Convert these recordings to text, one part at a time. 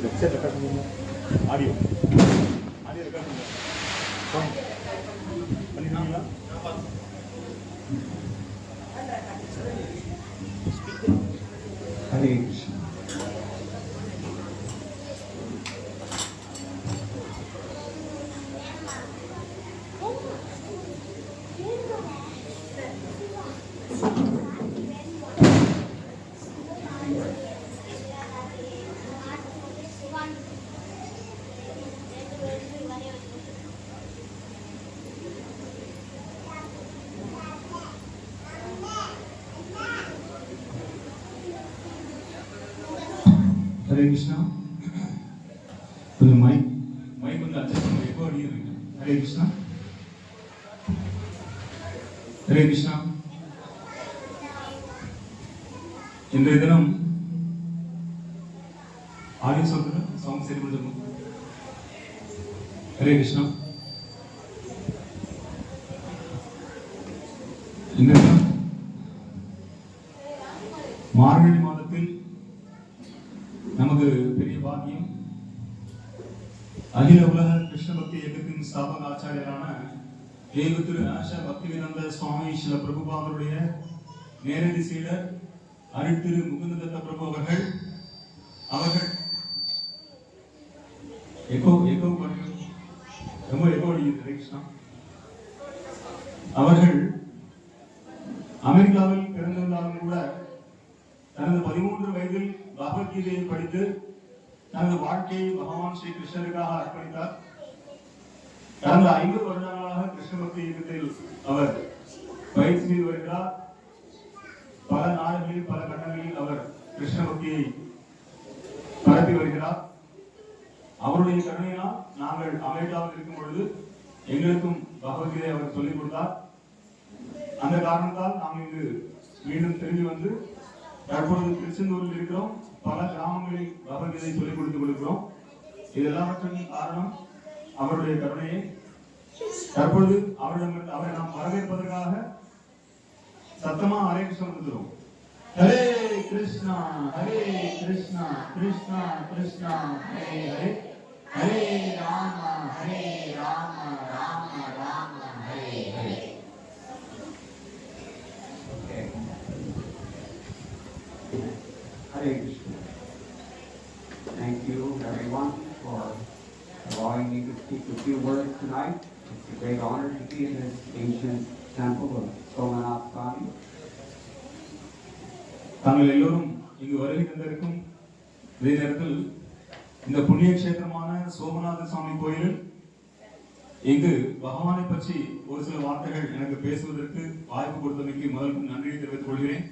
Website record பண்ணுங்க. Audio record பண்ணுங்க. பண்ணிடுவீங்களா? ஹரே கிருஷ்ணா. ஹரே கிருஷ்ணா. கொஞ்சம் மைக் கொஞ்சம் அட்ஜஸ்ட் பண்ணி எப்போ அடிக்கிறீங்க? ஹரே கிருஷ்ணா. ஹரே கிருஷ்ணா. இன்றைய தினம் ஆடியோ சொல்றது சாங் சரி பண்ணுங்க. ஹரே கிருஷ்ணா. இன்றைய தினம் மார்கழி மாதத்தில் நமக்கு பெரிய பாக்கியம். அகில உலக கிருஷ்ண பக்தி இயக்கத்தின் ஸ்தாபக ஆச்சாரியரான தேவ திரு ஆஷா பக்திவேதாந்த சுவாமி ஸ்ரீல பிரபுபாதருடைய நேரடி சீடர் அருட்திரு முகுந்ததத்த பிரபு அவர்கள் அவர்கள் அமெரிக்காவில் பிறந்திருந்தாலும் கூட தனது 13 வயதில் பகவத்கீதையை படித்து தனது வாழ்க்கையை பகவான் ஸ்ரீ கிருஷ்ணருக்காக அர்ப்பணித்தார். கடந்த 50 வருடங்களாக கிருஷ்ண பக்தி இயக்கத்தில் அவர் பயிற்சி செய்து வருகிறார். பல நாடுகளில் பல கட்டங்களில் அவர் கிருஷ்ண பக்தியை பரப்பி வருகிறார். அவருடைய கருணையினால் நாங்கள் அமெரிக்காவில் இருக்கும் பொழுது எங்களுக்கும் பகவத்கீதை அவர் சொல்லிக் கொடுத்தார். அந்த காரணத்தால் நாம் இங்கு மீண்டும் திரும்பி வந்து தற்பொழுது திருச்செந்தூரில் இருக்கிறோம். பல கிராமங்களில் பகவத்கீதை சொல்லிக் கொடுத்துக் கொடுக்கிறோம். இது எல்லாவற்றின் காரணம் அவருடைய கருணையை. தற்பொழுது அவரை நாம் வரவேற்பதற்காக சத்தமா Hare Krishna வந்துக்கிறோம். Hare Krishna Hare Krishna Krishna Krishna Hare Hare, Hare Rama Hare Rama Rama Rama Hare Hare. Hare Krishna. Thank you everyone for allowing me to speak a few words tonight. It's a great honor to be in this ancient temple of Somanath Swami. தாங்கள் எல்லோரும் இங்கு வருகை தந்திருக்கும் இதே நேரத்தில் இந்த புண்ணிய கஷேத்திரமான சோமநாத சுவாமி கோயிலில் இங்கு பகவானை பற்றி ஒரு சில வார்த்தைகள் எனக்கு பேசுவதற்கு வாய்ப்பு கொடுத்தமைக்கு முதல் நன்றியை தெரிவித்துக் கொள்கிறேன்.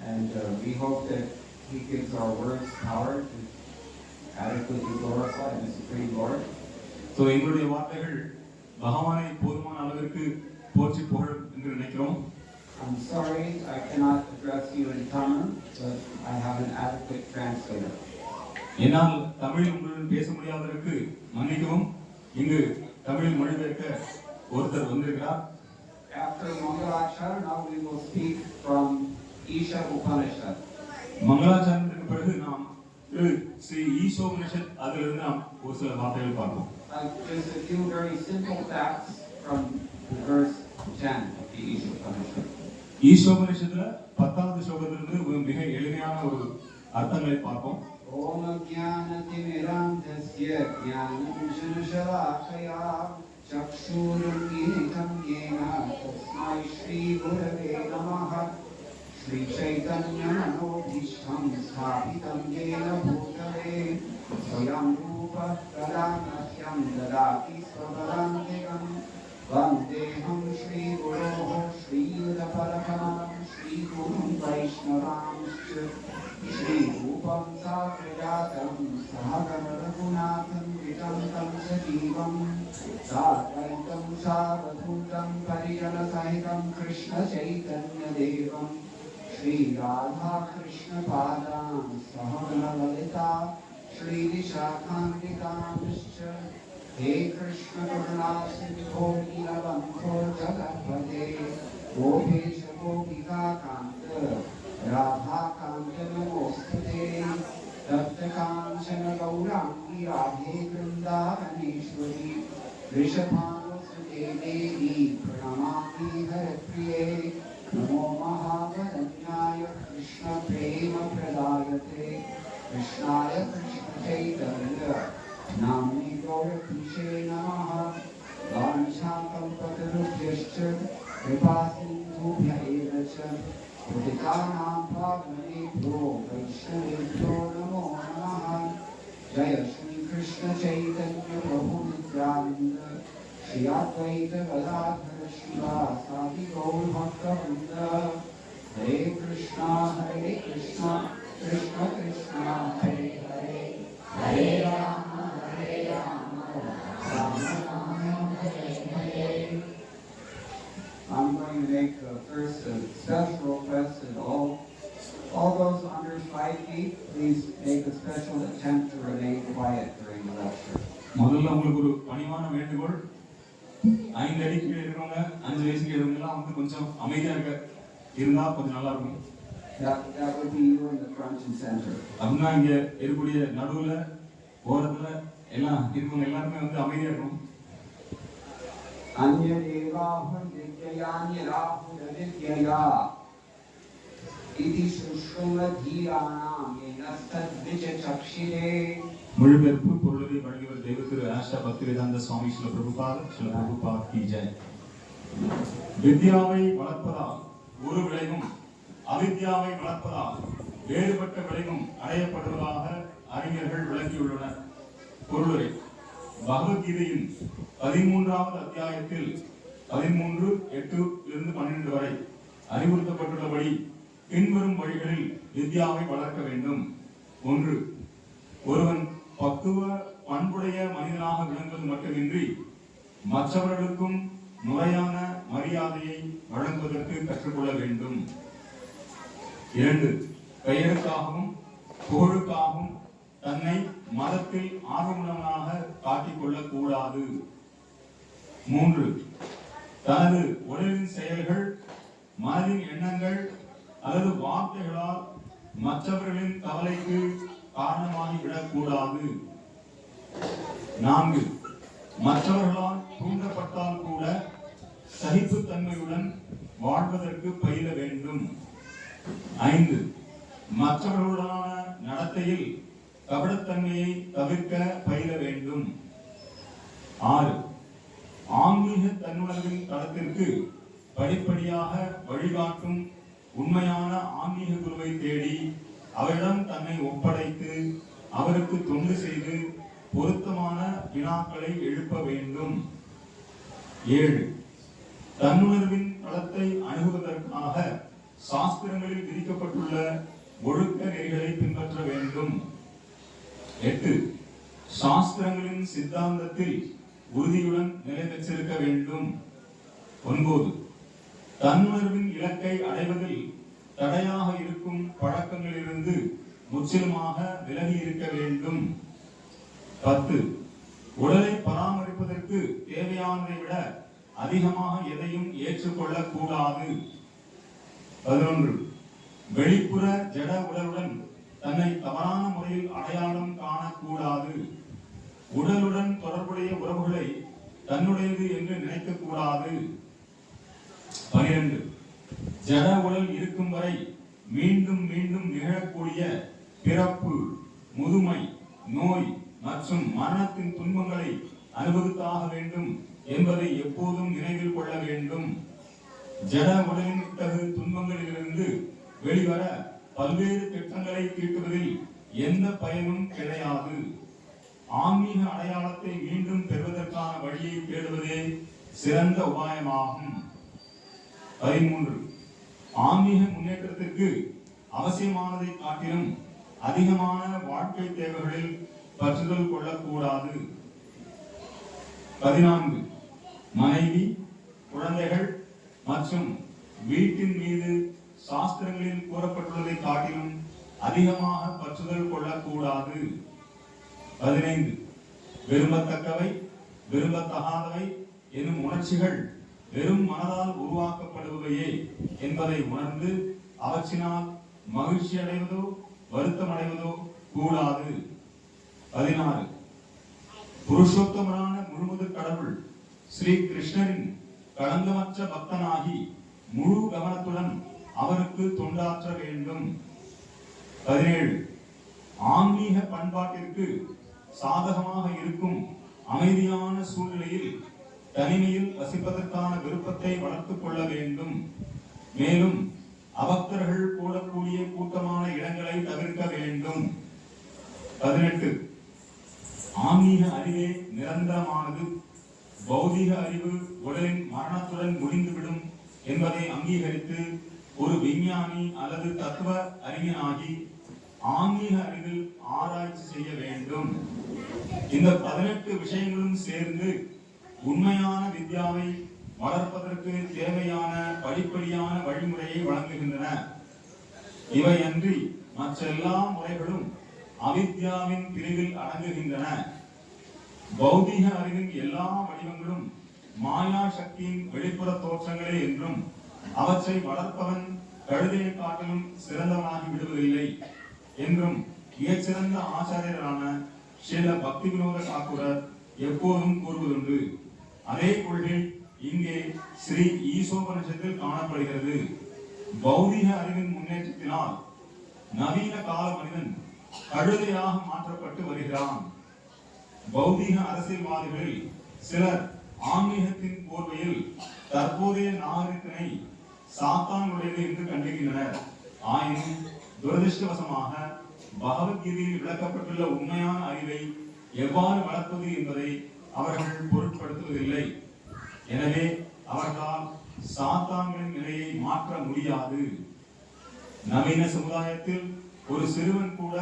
And we hope that he gives our words power to adequately glorify the Supreme Lord. So எங்களுடைய வார்த்தைகள் பகவானை போதுமான அளவிற்கு போற்றி புகழும் என்று நினைக்கிறோம். I'm sorry I cannot address you in Tamil, but I have an adequate translator. என்னால் தமிழில் உங்களுடன் பேச முடியாததற்கு மன்னிக்கவும். இங்கு தமிழில் மொழிபெயர்க்க ஒருத்தர் வந்திருக்கிறார். After Mangalachara, now we will speak from Isha Upanishad. மங்களாச்சாரத்திற்கு பிறகு நாம் ஸ்ரீ ஈஷோபனிஷத் அதிலிருந்து நாம் ஒரு சில வார்த்தைகள் பார்ப்போம். Just a few very simple facts from the verse 10 of the Isha Upanishad. ஈஷோபனிஷத்துல 10வது ஸ்லோகத்திலிருந்து மிக எளிமையான ஒரு அர்த்தங்களை பார்ப்போம். Om Jnana Timiram Tasya Jnanam Shanashalakaya Chakshurunmilitam Yena Tasmai Shri Gurave Namaha Shri Chaitanya Manobhishtam Sthapitam Yena Bhutale Swayam Rupa Kadamahyam Dadati Swavarantikam Vandeham Shri Guroho Shri Yudaparakaram Shri Gurum Vaishnavanshcha Shri Rupam Sakrajatam Sahagana Raghunatham Vitam Tam Sajivam Sadvaitam Savadhutam Parijana Sahitam Krishna Chaitanya Devam Shri Radha Krishna Padam Sahagana Lalita Shri Vishakhantikamischa He Krishna Karuna Sindho Neelabandho Jagatpate Gopesha Gopika Kanta Radha Kanta Namostate Tapta Kanchana वृषभानुसुते देवी प्रणमामि हरप्रिये नमो महावदन्याय कृष्णप्रेमप्रदायते कृष्णाय कृष्णचैतन्य नाम्नि गौरतीशे नमः वाञ्छाकल्पतरुभ्यश्च कृपासिन्धुभ्य एव च पतितानां पावनेभ्यो वैष्णवेभ्यो नमो नमः जय श्री कृष्ण चैतन्य प्रभु नित्यानंद श्री अद्वैत गदाधर श्रीवासादि गौर भक्तवृंद हरे Krishna Krishna Krishna Hare Hare Hare Ram Ram Ram Hare Hare. I'm going to make first a special request that all those under 5 feet, please make a special attempt to remain quiet during the lecture. முதல்ல உங்களுக்கு ஒரு பணிவான வேண்டுகோள், 5 அடி கீழே இருக்கிறவங்க 5 வயசு கீழவங்க எல்லாம் வந்து கொஞ்சம் அமைதியா இருந்தா கொஞ்சம் நல்லா இருக்கும். That would be you in the front and center. அப்படின்னா இங்க இருக்கக்கூடிய நடுவுல ஓரத்துல எல்லாம் இருக்கவங்க எல்லாருமே வந்து அமைதியா இருக்கணும். Anya devahum vidyayani rahul vidyaya iti sushruma dhiranam yenastad vichachakshire. மொழிபெயர்ப்பு பொருளை வழங்கியவர் தெய்வ திரு ஆஷா பக்திவேதாந்த சுவாமி ஸ்ரீல பிரபுபாத் கி ஜெய். வித்யாவை வளர்ப்பதால் ஒரு விளைவும் அவித்யாவை வளர்ப்பதால் வேறுபட்ட விளைவும் அடையப்படுவதாக அறிஞர்கள் விளக்கியுள்ளனர். பொருளுரை: பகவத்கீதையின் 13வது அத்தியாயத்தில் 13:8-12 வரை அறிவுறுத்தப்பட்டுள்ளபடி பின்வரும் வழிகளில் வித்யாவை வளர்க்க வேண்டும். 1. ஒருவன் பக்குவ பண்புடைய மனிதனாக விளங்குவது மட்டுமின்றி மற்றவர்களுக்கும் முறையான மரியாதையை வழங்குவதற்கு கற்றுக்கொள்ள வேண்டும். 2. பெயருக்காகவும் புகழுக்காகவும் தன்னை மதத்தில் ஆர்வமுள்ளவனாக காட்டிக் கொள்ளக் கூடாது. 3. தனது உடலின் செயல்கள், மனதின் எண்ணங்கள் அல்லது வார்த்தைகளால் மற்றவர்களின் கவலைக்கு காரணமாகிவிடக் கூடாது. 4. மற்றவர்களால் தூண்டப்பட்டால் கூட சகிப்புத்தன்மையுடன் வாழ்வதற்கு பயில வேண்டும். 5. மற்றவர்களுடனான நடத்தையில் கபடத்தன்மையை தவிர்க்க பயில வேண்டும். 6. ஆன்மீக தன்னுணர்வின் தளத்திற்கு படிப்படியாக வழிகாட்டும் உண்மையான ஆன்மீக குருவை தேடி அவரிடம் தன்னை ஒப்படைத்து அவருக்கு தொண்டு செய்து பொருத்தமான வினாக்களை எழுப்ப வேண்டும். 7. தன்னுணர்வின் தளத்தை அணுகுவதற்காக சாஸ்திரங்களில் விதிக்கப்பட்டுள்ள ஒழுக்க நெறிகளை பின்பற்ற வேண்டும். 8. சாஸ்திரங்களின் சித்தாந்தத்தில் உறுதியுடன் நிலை பெற்றிருக்க வேண்டும். 9. தன்னுணர்வின் இலக்கை அடைவதில் தடையாக இருக்கும் பழக்கங்களிலிருந்து முற்றிலுமாக விலகி இருக்க வேண்டும். 10. உடலை பராமரிப்பதற்கு தேவையானதை விட அதிகமாக எதையும் ஏற்றுக்கொள்ளக் கூடாது. 11. வெளிப்புற ஜட உடலுடன் தன்னை தவறான முறையில் அடையாளம் காணக்கூடாது. உடலுடன் தொடர்புடைய உறவுகளை தன்னுடையது என்று நினைக்க கூடாது. 12. ஜட உடல் இருக்கும் வரை மீண்டும் மீண்டும் நிகழக்கூடிய பிறப்பு, முதுமை, நோய் மற்றும் மரணத்தின் துன்பங்களை அனுபவித்தாக வேண்டும் என்பதை எப்போதும் நினைவில் கொள்ள வேண்டும். ஜட உடலின் இத்தகைய துன்பங்களிலிருந்து வெளிவர பல்வேறு திட்டங்களை தீட்டுவதில் எந்த பயனும் கிடையாது. ஆன்மீக அடையாளத்தை மீண்டும் பெறுவதற்கான வழியை தேடுவதே சிறந்த உபாயமாகும். 13. ஆன்மீக முன்னேற்றத்திற்கு அவசியமானதை காட்டிலும் அதிகமான வாழ்க்கை தேவைகளில் பற்றுதல் கொள்ளக்கூடாது. 14. மனைவி, குழந்தைகள் மற்றும் வீட்டின் மீது சாஸ்திரங்களில் கூறப்பட்டுள்ளதை காட்டிலும் அதிகமாக பற்றுதல் கொள்ளக்கூடாது. 15. விரும்பத்தக்கவை, விரும்பத்தகாதவை எனும் உணர்ச்சிகள் வெறும் மனதால் உருவாக்கப்படுபவையே என்பதை உணர்ந்து அவற்றினால் மகிழ்ச்சி அடைவதோ வருத்தம் அடைவதோ கூடாது. 16. புருஷோத்தமரான முழுமுதற் கடவுள் கிருஷ்ணரின் களங்கமற்ற பக்தனாகி முழு கவனத்துடன் அவருக்கு தொண்டாற்ற வேண்டும். 17 ஆன்மீக பண்பாட்டிற்கு சாதகமாக இருக்கும் அமைதியான சூழ்நிலையில் தனிமையில் வசிப்பதற்கான விருப்பத்தை வளர்த்துக் கொள்ள வேண்டும். மேலும் அபக்தர்கள் கூடக்கூடிய கூட்டமான இடங்களை தவிர்க்க வேண்டும். 18 ஆன்மீக அறிவே நிரந்தரமானது. பௌதிக அறிவு உடலின் மரணத்துடன் முடிந்துவிடும் என்பதை அங்கீகரித்து ஒரு விஞ்ஞானி அல்லது தத்துவ அறிஞனாகி ஆன்மீக அறிவில் ஆராய்ச்சி செய்ய வேண்டும். இந்த 18 விஷயங்களும் சேர்ந்து உண்மையான வித்யாவை வளர்ப்பதற்கு தேவையான படிப்படியான வழிமுறையை வழங்குகின்றன. இவையன்றி மற்றெல்லா முறைகளும் அவித்யாவின் பிரிவில் அடங்குகின்றன. பௌதிக அறிவின் எல்லா வடிவங்களும் மாயா சக்தியின் வெளிப்புற தோற்றங்களே என்றும் அவற்றை வளர்ப்பவன் கழுதையை காட்டிலும் சிறந்தவனாகி விடுவதில்லை என்றும் மிகச்சிறந்த ஆச்சாரியரான ஸ்ரீல பக்தி வினோத தாக்கூரர் எப்போதும் கூறுவதுண்டு. அதே கொள்கை இங்கே ஸ்ரீ ஈசோபனிஷத்தில் காணப்படுகிறது. பௌதிக அறிவின் முன்னேற்றத்தினால் நவீன கால மனிதன் கழுதையாக மாற்றப்பட்டு வருகிறான். பௌதிக அரசியல்வாதிகளில் சிலர் ஆன்மீகத்தின் போர்வையில் தற்போதைய நாகரிகத்தினை சாத்தானுடையது என்று கண்டிருக்கின்றனர். ஆயினும் துரதிருஷ்டவசமாக பகவத்கீதையில் விளக்கப்பட்டுள்ள உண்மையான அறிவை எவ்வாறு வளர்ப்பது என்பதை அவர்கள் பொருட்படுத்துவதில்லை. எனவே அவர்களால் சாத்தான்களின் நிலையை மாற்ற முடியாது. நவீன சமுதாயத்தில் ஒரு சிறுவன் கூட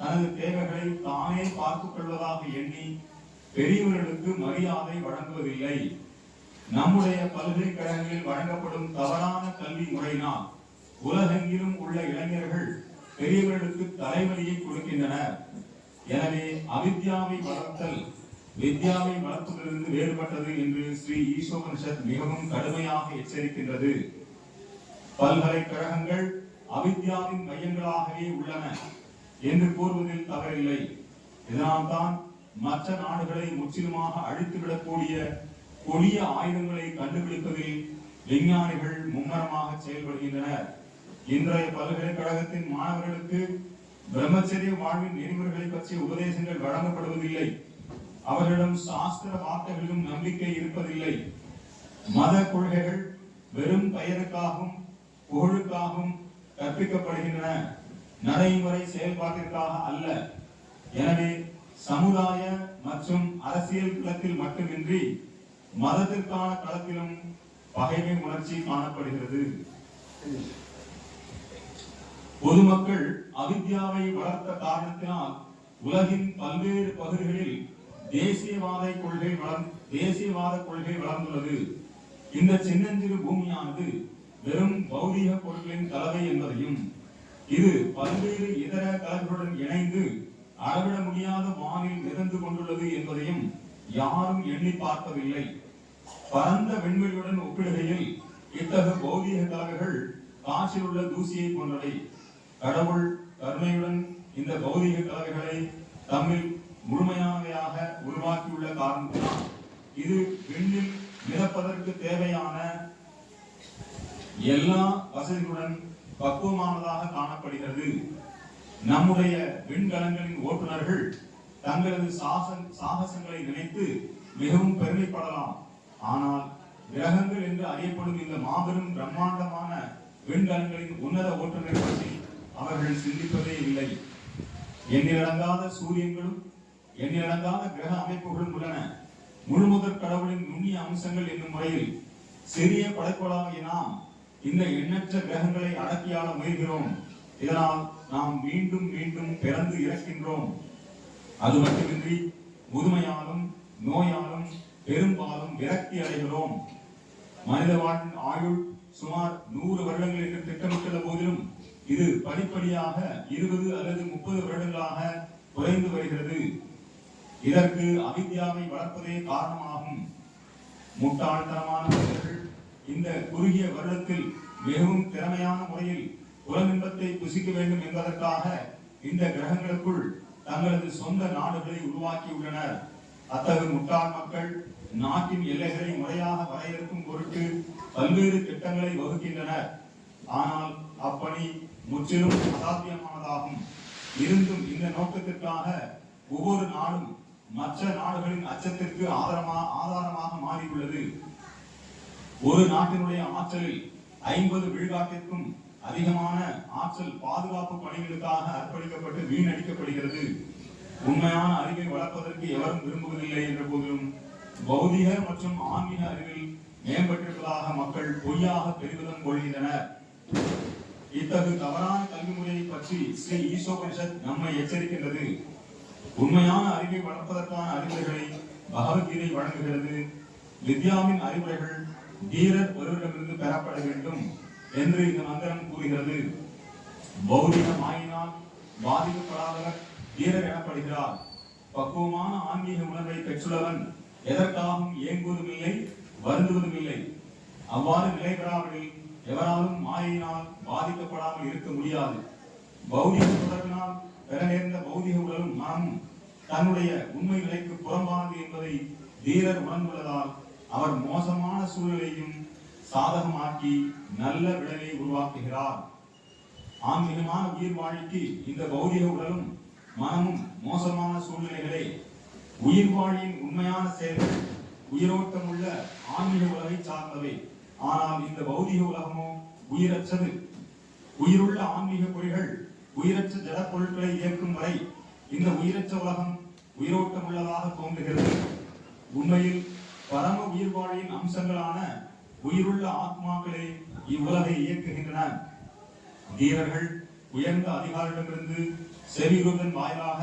தனது தேவைகளை தானே பார்த்துக் கொள்வதாக எண்ணி பெரியவர்களுக்கு மரியாதை வழங்குவதில்லை. நம்முடைய பல்கலைக்கழகங்களில் வழங்கப்படும் தவறான கல்வி முறையினால் உலகெங்கிலும் உள்ள இளைஞர்கள் பெரியவர்களுக்கு தலைவலியை கொடுக்கின்றனர். எனவே அவித்யாவை வளர்த்தல் வித்யாவை வளர்ப்பதிலிருந்து வேறுபட்டது என்று ஸ்ரீ ஈசோபனிஷத் மிகவும் கடுமையாக எச்சரிக்கின்றது. பல்கலைக்கழகங்கள் அவித்யாவின் மையங்களாகவே உள்ளன என்று கூறுவதில் தவறில்லை. இதனால்தான் மற்ற நாடுகளை முற்றிலுமாக அழித்துவிடக்கூடிய கொடிய ஆயுதங்களை கண்டுபிடிப்பதில் விஞ்ஞானிகள் மும்முரமாக செயல்படுகின்றனர். இன்றைய பல்கலைக்கழகத்தின் மாணவர்களுக்கு பிரம்மச்சரிய வாழ்வின் நெறிமுறைகளை பற்றிய உபதேசங்கள் வழங்கப்படுவதில்லை. அவர்களிடம் சாஸ்திர வார்த்தைகளிலும் நம்பிக்கை இருப்பதில்லை. மத கொள்கைகள் வெறும் பெயருக்காகவும் புகழுக்காகவும் கற்பிக்கப்படுகின்றன, நடைமுறை செயல்பாட்டிற்காக அல்ல. எனவே சமுதாய மற்றும் அரசியல் களத்தில் மட்டுமின்றி மதத்திற்கான களத்திலும் பகைமை உணர்ச்சி காணப்படுகிறது. பொதுமக்கள் அவித்யாவை வளர்த்த காரணத்தினால் உலகின் பல்வேறு பகுதிகளில் தேசியவாத கொள்கை வளர்ந்துள்ளது. இந்த சின்னஞ்சிறு பூமியானது வெறும் பௌதிக பொருட்களின் கலவை என்பதையும் இது பல்வேறு இதர கலர்களுடன் இணைந்து அளவிட முடியாத வானில் மிதந்து கொண்டுள்ளது என்பதையும் யாரும் எண்ணி பார்ப்பதில்லை. பரந்த விண்வெளியுடன் ஒப்பிடுகையில் இத்தகைய பௌதிக கலவைகள் காற்றில் உள்ள தூசியை போன்றவை. கடவுள் கருணையுடன் இந்த பௌதிக கலவைகளை தம்மில் முழுமையானவையாக உருவாக்கியுள்ள காரணத்தினால் இது விண்ணில் மிதப்பதற்கு தேவையான எல்லா வசதிகளுடன் பக்குவமானதாக காணப்படுகிறது. நம்முடைய விண்கலங்களின் ஓட்டுநர்கள் தங்களது சாகசங்களை நினைத்து மிகவும் பெருமைப்படலாம். ஆனால் கிரகங்கள் என்று அறியப்படும் இந்த மாபெரும் பிரம்மாண்டமான விண்கலங்களின் உன்னத ஓட்டுநரை பற்றி அவர்கள் சிந்திப்பதே இல்லை. எண்ணிலடங்காத சூரியன்களும் எண்ணிலடங்காத கிரக அமைப்புகளும் உள்ளன. முழுமுதற் கடவுளின் நுண்ணிய அம்சங்கள் என்னும் முறையில் சிறிய படைப்புகளாகிய நாம் இந்த எண்ணற்ற கிரகங்களை அடக்கியாள முயல்கிறோம். இதனால் நாம் மீண்டும் மீண்டும் பிறந்து இறக்கின்றோம். அது மட்டுமின்றி முதுமையாலும் நோயாலும் பெரும்பாலும் விரக்தி அடைகிறோம். மனித வாழ்வின் ஆயுள் சுமார் 100 வருடங்கள் என்று திட்டமிட்டுள்ள போதிலும் இது படிப்படியாக 20 அல்லது 30 வருடங்களாக குறைந்து வருகிறது. இதற்கு அவித்யாவை வளர்ப்பதே காரணமாகும். முட்டாள்தனமான மனிதர்கள் இந்த குறுகிய வருடத்தில் மிகவும் திறமையான முறையில் புலனின்பத்தை புசிக்க வேண்டும் என்பதற்காக இந்த கிரகங்களுக்குள் தங்களது சொந்த நாடுகளை உருவாக்கியுள்ளனர். அத்தகைய முட்டாள் மக்கள் நாட்டின் எல்லைகளை முறையாக வரையறுக்கும் பொருட்டு பல்வேறு திட்டங்களை வகுக்கின்றனர். ஆனால் அப்பணி முற்றிலும் அசாத்தியமானதாகும். இருந்தும் இந்த நோக்கத்திற்காக ஒவ்வொரு நாடும் மற்ற நாடுகளின் அச்சத்திற்கு ஆதாரமாக மாறியுள்ளது. ஒரு நாட்டினுடைய ஆற்றலில் 50 விழுக்காட்டிற்கும் அதிகமான ஆற்றல் பாதுகாப்பு பணிகளுக்காக அர்ப்பணிக்கப்பட்டு வீணடிக்கப்படுகிறது. உண்மையான அறிவை வளர்ப்பதற்கு எவரும் விரும்புவதில்லை என்ற போதிலும் பௌதிக மற்றும் ஆன்மீக அறிவில் மேம்பட்டிருப்பதாக மக்கள் பொய்யாக பெருமிதம் கொள்கின்றனர். இத்தகு தவறான கல்வி முறையை பற்றி ஸ்ரீ ஈசோபனிஷத் நம்மை எச்சரிக்கின்றது. உண்மையான அறிவை வளர்ப்பதற்கான அறிவுரைகளை பகவத்கீதை வழங்குகிறது. வித்யாவின் அறிவுரைகள் தீரர் ஒருவரிடமிருந்து பெறப்பட வேண்டும் என்று இந்த மந்திரம் கூறுகிறது. பௌதிக மாயினால் பாதிக்கப்படாதவர் தீரர் எனப்படுகிறார். பக்குவமான ஆன்மீக உணர்வை பெற்றுள்ளவன் எதற்காகவும் ஏங்குவதும் இல்லை, வருந்துவதும் இல்லை. அவ்வாறு நிலை பெறாவிடில் எவராலும் மாயினால் பாதிக்கப்படாமல் இருக்க முடியாது. பௌதிக தொடர்பினால் பெற நேர்ந்த பௌதிக உடலும் மனமும் தன்னுடைய உண்மை நிலைக்கு புறம்பானது என்பதை தீரர் உணர்ந்துள்ளதால் அவர் மோசமான சூழ்நிலையும் சாதகமாக்கி நல்ல விளைவை உருவாக்குகிறார். ஆன்மீகமான உயிர் வாழிக்கு இந்த பௌதிக உடலும் மனமும் மோசமான சூழ்நிலைகளே. உயிர் வாழியின் உண்மையான செயல்கள் உயிரோட்டம் உள்ள ஆன்மீக உலகை சார்ந்தவை. ஆனால் இந்த பௌதிக உலகமோ உயிரற்றது. உயிருள்ள ஆன்மீக பொறிகள் உயிரற்ற ஜட பொருட்களை இயக்கும் வரை இந்த உயிரற்ற உலகம் உயிரோட்டம் உள்ளதாக தோன்றுகிறது. உண்மையில் பரம உயிர் வாழியின் அம்சங்களான உயிருள்ள ஆத்மாக்களே இவ்வுலகை இயக்குகின்றன. தீரர்கள் உயர்ந்த அதிகாரிடமிருந்து செவிகுதன் வாயிலாக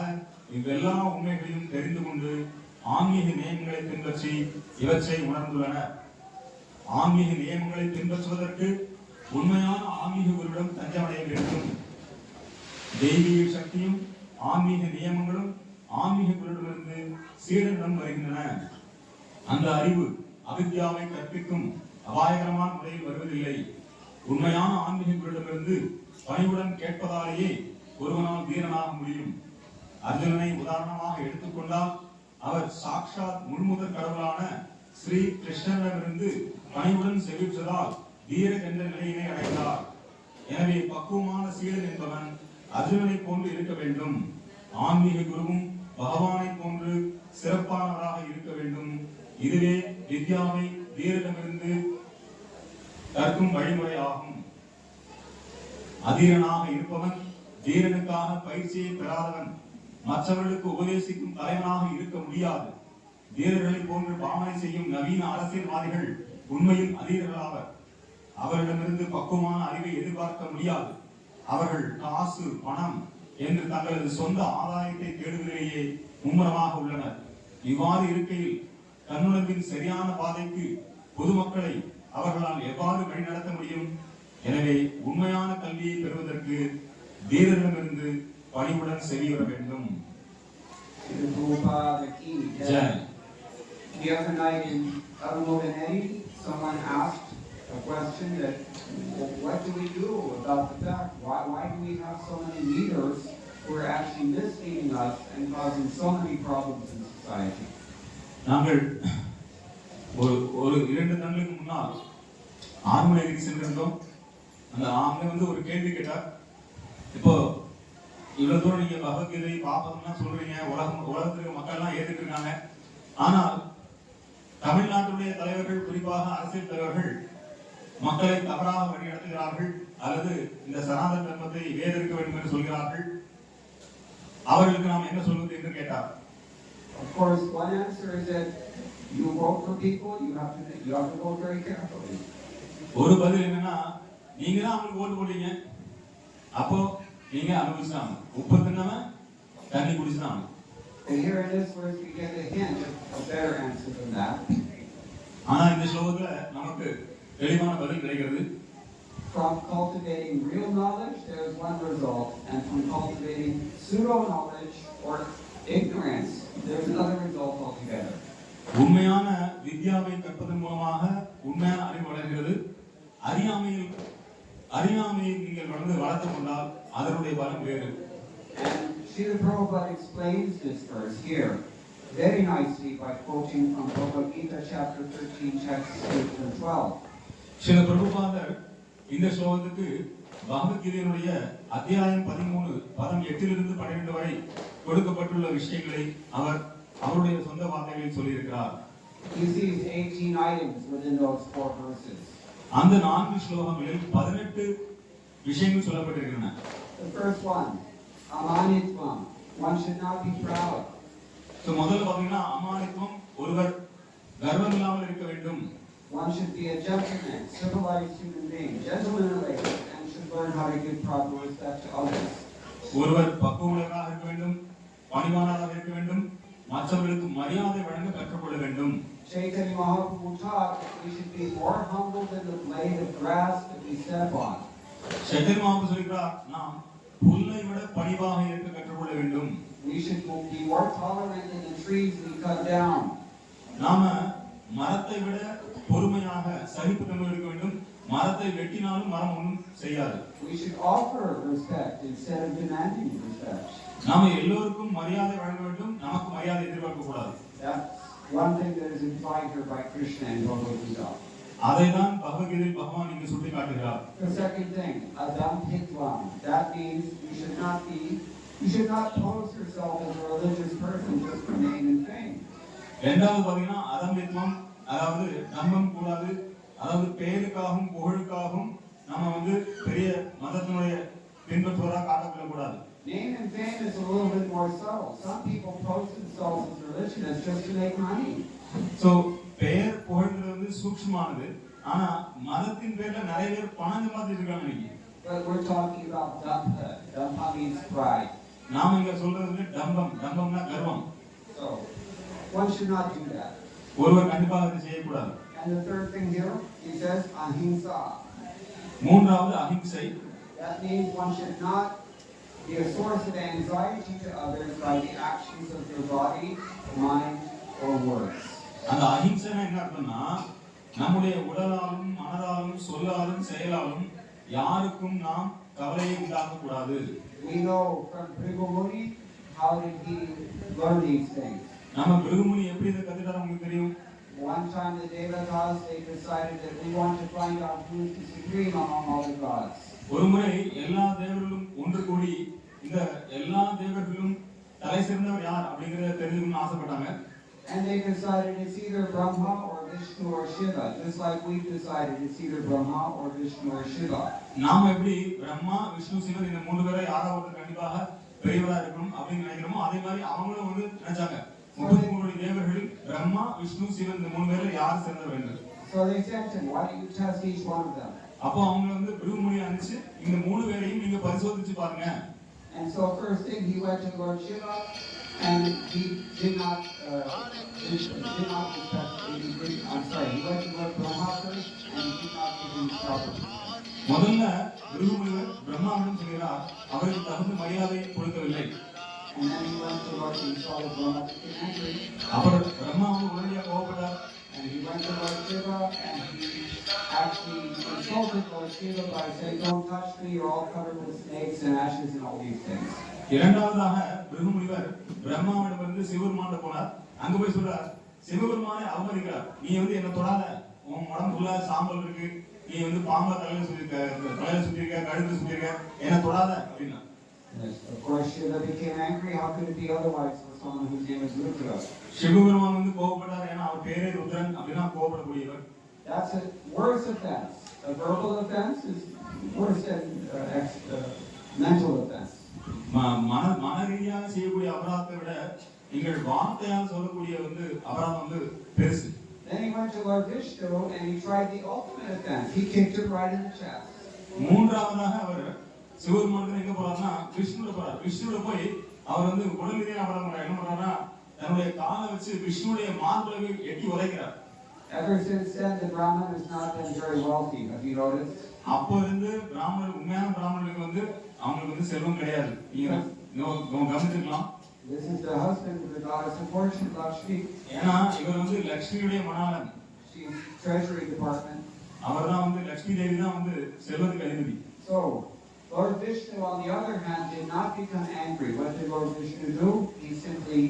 இவ்வெல்லா உண்மைகளையும் தெரிந்து கொண்டு ஆன்மீக நியமங்களை பின்பற்றி இவற்றை உணர்ந்துள்ளனர். ஆன்மீக நியமங்களை பின்பற்றுவதற்கு உண்மையான ஆன்மீக குருவிடம் தஞ்சமடைய வேண்டும். தெய்வீக சக்தியும் ஆன்மீக நியமங்களும் ஆன்மீக குருவிடமிருந்து சீடனிடம் வருகின்றன. அந்த அறிவு அவித்யாவை கற்பிக்கும் அபாயகரமான முறையில் வருவதில்லை. உண்மையான ஆன்மீக குருவிடமிருந்து பணிவுடன் கேட்பதாலேயே ஒருவனால் வீரனாக முடியும். அர்ஜுனனை உதாரணமாக எடுத்துக்கொண்டால் அவர் சாக்ஷாத் முழுமுதற் கடவுளான ஸ்ரீ கிருஷ்ணனிடமிருந்து பணிவுடன் செவிற்றதால் வீரன் என்ற நிலையினை அடைந்தார். எனவே பக்குவமான சீடன் என்பவன் அர்ஜுனனை போன்று இருக்க வேண்டும். ஆன்மீக குருவும் பகவானை போன்று சிறப்பானவராக இருக்க வேண்டும். இதுவே வித்யாவை வீரனிடமிருந்து கற்கும் வழிமுறை ஆகும். அதீரனாக இருப்பவன் தீரனுக்காக பயிற்சியை பெறாதவன் மற்றவர்களுக்கு உபதேசிக்கும் தலைவனாக இருக்க முடியாது. வீரர்களை போன்று பாவனை செய்யும் நவீன அரசியல்வாதிகள் உண்மையில் அதீரர்களாவர். அவர்களிடமிருந்து பக்குவமான அறிவை எதிர்பார்க்க முடியாது. அவர்கள் காசு, பணம் என்று தங்களது சொந்த ஆதாயத்தை தேடுவதிலேயே மும்முரமாக உள்ளனர். இவ்வாறு இருக்கையில் தன்னுணர்வின் சரியான பாதைக்கு பொதுமக்களை அவர்களால் எவ்வாறு வழிநடத்த முடியும்? எனவே உண்மையான கல்வியை பெறுவதற்கு தீரரிடமிருந்து பணிவுடன் செவியுற வேண்டும். The other night in Armodaneri, someone asked a question that, what do we do about the fact? Why do we have so many leaders who are actually misleading us and causing so many problems in society? நாங்கள் ஒரு 2 நாட்களுக்கு முன்னால் ஆர்மனேரிக்கு சென்றிருந்தோம். அந்த அங்க ஒரு கேள்வி கேட்டார். இப்போ இவ்வளவு தூரம் நீங்க பகவத்கீதை பாப்பதம்னா சொல்றீங்க, உலகத்துக்கு மக்கள் எல்லாம் ஏத்துட்டு இருக்காங்க. ஆனால் தமிழ்நாட்டுடைய தலைவர்கள், குறிப்பாக அரசியல் தலைவர்கள் மக்களை தவறாக வழி நடத்துகிறார்கள் அல்லது இந்த சனாதன தர்மத்தை வேதரிக்க வேண்டும் என்று சொல்கிறார்கள். அவர்களுக்கு நாம் என்ன சொல்வது என்று கேட்டார். Of course, one answer is that you vote for people, you have to vote very carefully. ஒரு பதில் என்னன்னா, நீங்க தான் அவங்களுக்கு ஓட்டு போட்டீங்க, அப்போ நீங்க அனுபவிச்சாங்க, உப்பு தின்னவன் தண்ணி குடிச்சாங்க. And here in this verse we get a hint of a better answer than that. ஆனா இந்த ஸ்லோகத்துல நமக்கு தெளிவான பதில் கிடைக்கிறது. From cultivating real knowledge there is one result, and from cultivating pseudo knowledge or ignorance there is another result altogether. உண்மையான வித்யாவை கற்பதன் மூலமாக உண்மையான அறிவு வளர்கிறது. அறியாமையை நீங்கள் வளர்த்து கொண்டால் அதனுடைய பலம் வேறு. And Srila Prabhupada explains this verse here very nicely by quoting from Bhagavad Gita chapter 13, texts 8 and 12. சில பிரபுபாதர் இந்த ஸ்லோகத்துக்கு பகவத்கீதையினுடைய அத்தியாயம் 13 பதம் 8 இலிருந்து 12 வரை கொடுக்கப்பட்டுள்ள விஷயங்களை அவர் அவருடைய சொந்த வார்த்தைகளில் சொல்லியிருக்கிறார். He sees 18 items within those 4 verses. அந்த 4 ஸ்லோகங்களில் 18 விஷயங்கள் சொல்லப்பட்டிருக்கின்றன. The first one, amanitvam. One should not be proud. முதல்ல பாத்தீங்கன்னா அமானித்துவம், ஒருவர் கர்வம் இல்லாமல் இருக்க வேண்டும். One should be a gentleman, civilized human being, gentlemanly, and should learn how to give proper respect to others. ஒருவர் பக்குவமுள்ளவராக இருக்க வேண்டும், பணிவானவராக இருக்க வேண்டும், மற்றவர்களுக்கு மரியாதை வழங்க கற்றுக்கொள்ள வேண்டும். Chaitanya Mahaprabhu taught that we should be more humble than the blade of grass that we step on. Chaitanya Mahaprabhu சொல்கிறார், நாம் புல்லை விட பணிவாக இருக்க கற்றுக்கொள்ள வேண்டும். We should be more tolerant than the trees we cut down. நாம மரத்தை விட பொறுமையாக சகிப்புத்தன்மை இருக்க வேண்டும். மரத்தை வெட்டினாலும் மரம் ஒன்றும் செய்யாது. We should offer respect instead of demanding respect. நாம எல்லோருக்கும் மரியாதை வழங்க வேண்டும், நமக்கு மரியாதை எதிர்பார்க்க கூடாது. That's one thing that is implied here by Krishna in Bhagavad Gita. அதைதான் பகவத்கீதையில் பகவான் இங்கு சுட்டி காட்டுகிறார். The second thing, adamhitvam. That means you should not pose yourself as a religious person just for name and fame. இரண்டாவது பாத்தீங்கன்னா அதம்பித்வம், அதாவது நம்பம் கூடாது. அதாவது பெயருக்காகவும் புகழுக்காகவும் நம்ம பெரிய மதத்தினுடைய பின்பற்றுவராக காட்டப்பட கூடாது. Name and fame is a little bit more subtle. Some people pose themselves as religious just to make money. So பெயர் புகழ்ங்கிறது சூக்ஷ்மமானது. ஆனா மதத்தின் பேர்ல நிறைய பேர் பணம் சம்பாதிச்சிட்டு இருக்காங்க இன்னைக்கு. But we're talking about dambha. Dambha means pride. நாம இங்க சொல்றது டம்பம். டம்பம்னா கர்வம். So one should not do that. ஒருவர் கண்டிப்பாக அதை செய்யக்கூடாது. And the third thing here, he says ahimsa. மூன்றாவது அஹிம்சை. That means one should not be a source of anxiety to others by the actions of your body, mind, or words. அந்த அஹிம்சைனா என்ன அர்த்தம்னா, நம்முடைய உடலாலும் மனதாலும் சொல்லாலும் செயலாலும் யாருக்கும் நாம் கவலையை உண்டாக்க கூடாது. We know from Bhrigu Muni, how did he learn these things? நம்ம பிருகுமுனி எப்படி இதை கத்துட்டாரு உங்களுக்கு தெரியும்? One time the Devatas, they decided that we want to find out who is the supreme among all the gods. ஒருமுறை எல்லா தேவர்களும் ஒன்று கூடி இந்த எல்லா தேவர்களும் தலை சிறந்தவர் யார் அப்படிங்கறத தெரிஞ்சுக்கணும்னு ஆசைப்பட்டாங்க. And they decided it's either Brahma or Vishnu or Shiva, just like we've decided it's either Brahma or Vishnu or Shiva. நாம எப்படி பிரம்மா, விஷ்ணு, சிவன் இந்த மூன்று பேரை யாரோ ஒருத்தர் கண்டிப்பாக பெரியவரா இருக்கணும் அப்படின்னு நினைக்கிறோமோ அதே மாதிரி அவங்களும் நினைச்சாங்க. 33 தேவர்கள் பிரம்மா, விஷ்ணு, சிவன் இந்த மூணு பேர்ல யார் சிறந்த வேண்டும். So they sent him, why don't you test each one of them? அப்போ அவங்க பிருகுமுனி அனுப்பிச்சு இந்த மூணு பேரையும் நீங்க பரிசோதிச்சு பாருங்க. And so first thing he went to Lord Shiva and he did not he went to Lord Brahma first and he did not give him proper. முதல்ல பிருகுமுனிவர் பிரம்மாவிடம் சொல்கிறார், அவருக்கு தகுந்த மரியாதை கொடுக்கவில்லை. And then he went to Lord and saw that Brahma became angry. அப்புறம் பிரம்மா உடனடியாக கோபப்பட்டார். And he went to Lord Shiva and he actually insulted Lord Shiva by saying, don't touch me, you're all covered with snakes and ashes and all these things. இரண்டாவதாக பிருகுமுனிவர் பிரம்மாவிடமிருந்து சிவபெருமான் போனார். அங்க போய் சொல்றார், சிவபெருமானை அவமதிக்கிறார். நீ என்ன தொடாத, உன் உடம்பு ஃபுல்லா சாம்பல் இருக்கு, நீ பாம்பா தலையில சுத்திருக்க, கழுத்து சுத்திருக்க, என்ன தொடாத அப்படின்னா. Yes, of course Shiva became angry. How could it be otherwise for someone whose name is Rudra? Sivaperuman கோபப்பட்டார். ஏன்னா அவர் பேரே ருத்ரன் அப்படின்னா கோபப்படக்கூடியவர். That's a worse offense. A verbal offense is worse than mental offense. மன ரீதியாக செய்யக்கூடிய அபராதத்தை விட நீங்கள் வார்த்தையால் சொல்லக்கூடிய அபராதம் பெருசு. Then he went to Lord Vishnu and he tried the ultimate offense. He kicked him right in the chest. மூன்றாவதாக அவர் சிவபெருமான் எங்க போறாருன்னா விஷ்ணுட போறார். விஷ்ணுட போய் அவர் உடல் ரீதியாக அபராதம் பண்றார். என்ன பண்றாருன்னா தன்னுடைய காலை வச்சு விஷ்ணுடைய மார்பளவை எட்டி உதைக்கிறார். Ever since then, the Brahman has not been very wealthy. Have you noticed? அப்போ இருந்து பிராமணர், உண்மையான பிராமணர்களுக்கு அவங்களுக்கு செல்வம் கிடையாது. நீங்க கவனிச்சுக்கலாம். This is the husband of the goddess of fortune, Lakshmi. ஏன்னா இவர் லட்சுமியுடைய மணாளன். She is treasury department. அவர்தான் லட்சுமி தேவி தான் செல்வத்துக்கு அதிபதி. So Lord Vishnu, on the other hand, did not become angry. What did Lord Vishnu do? He simply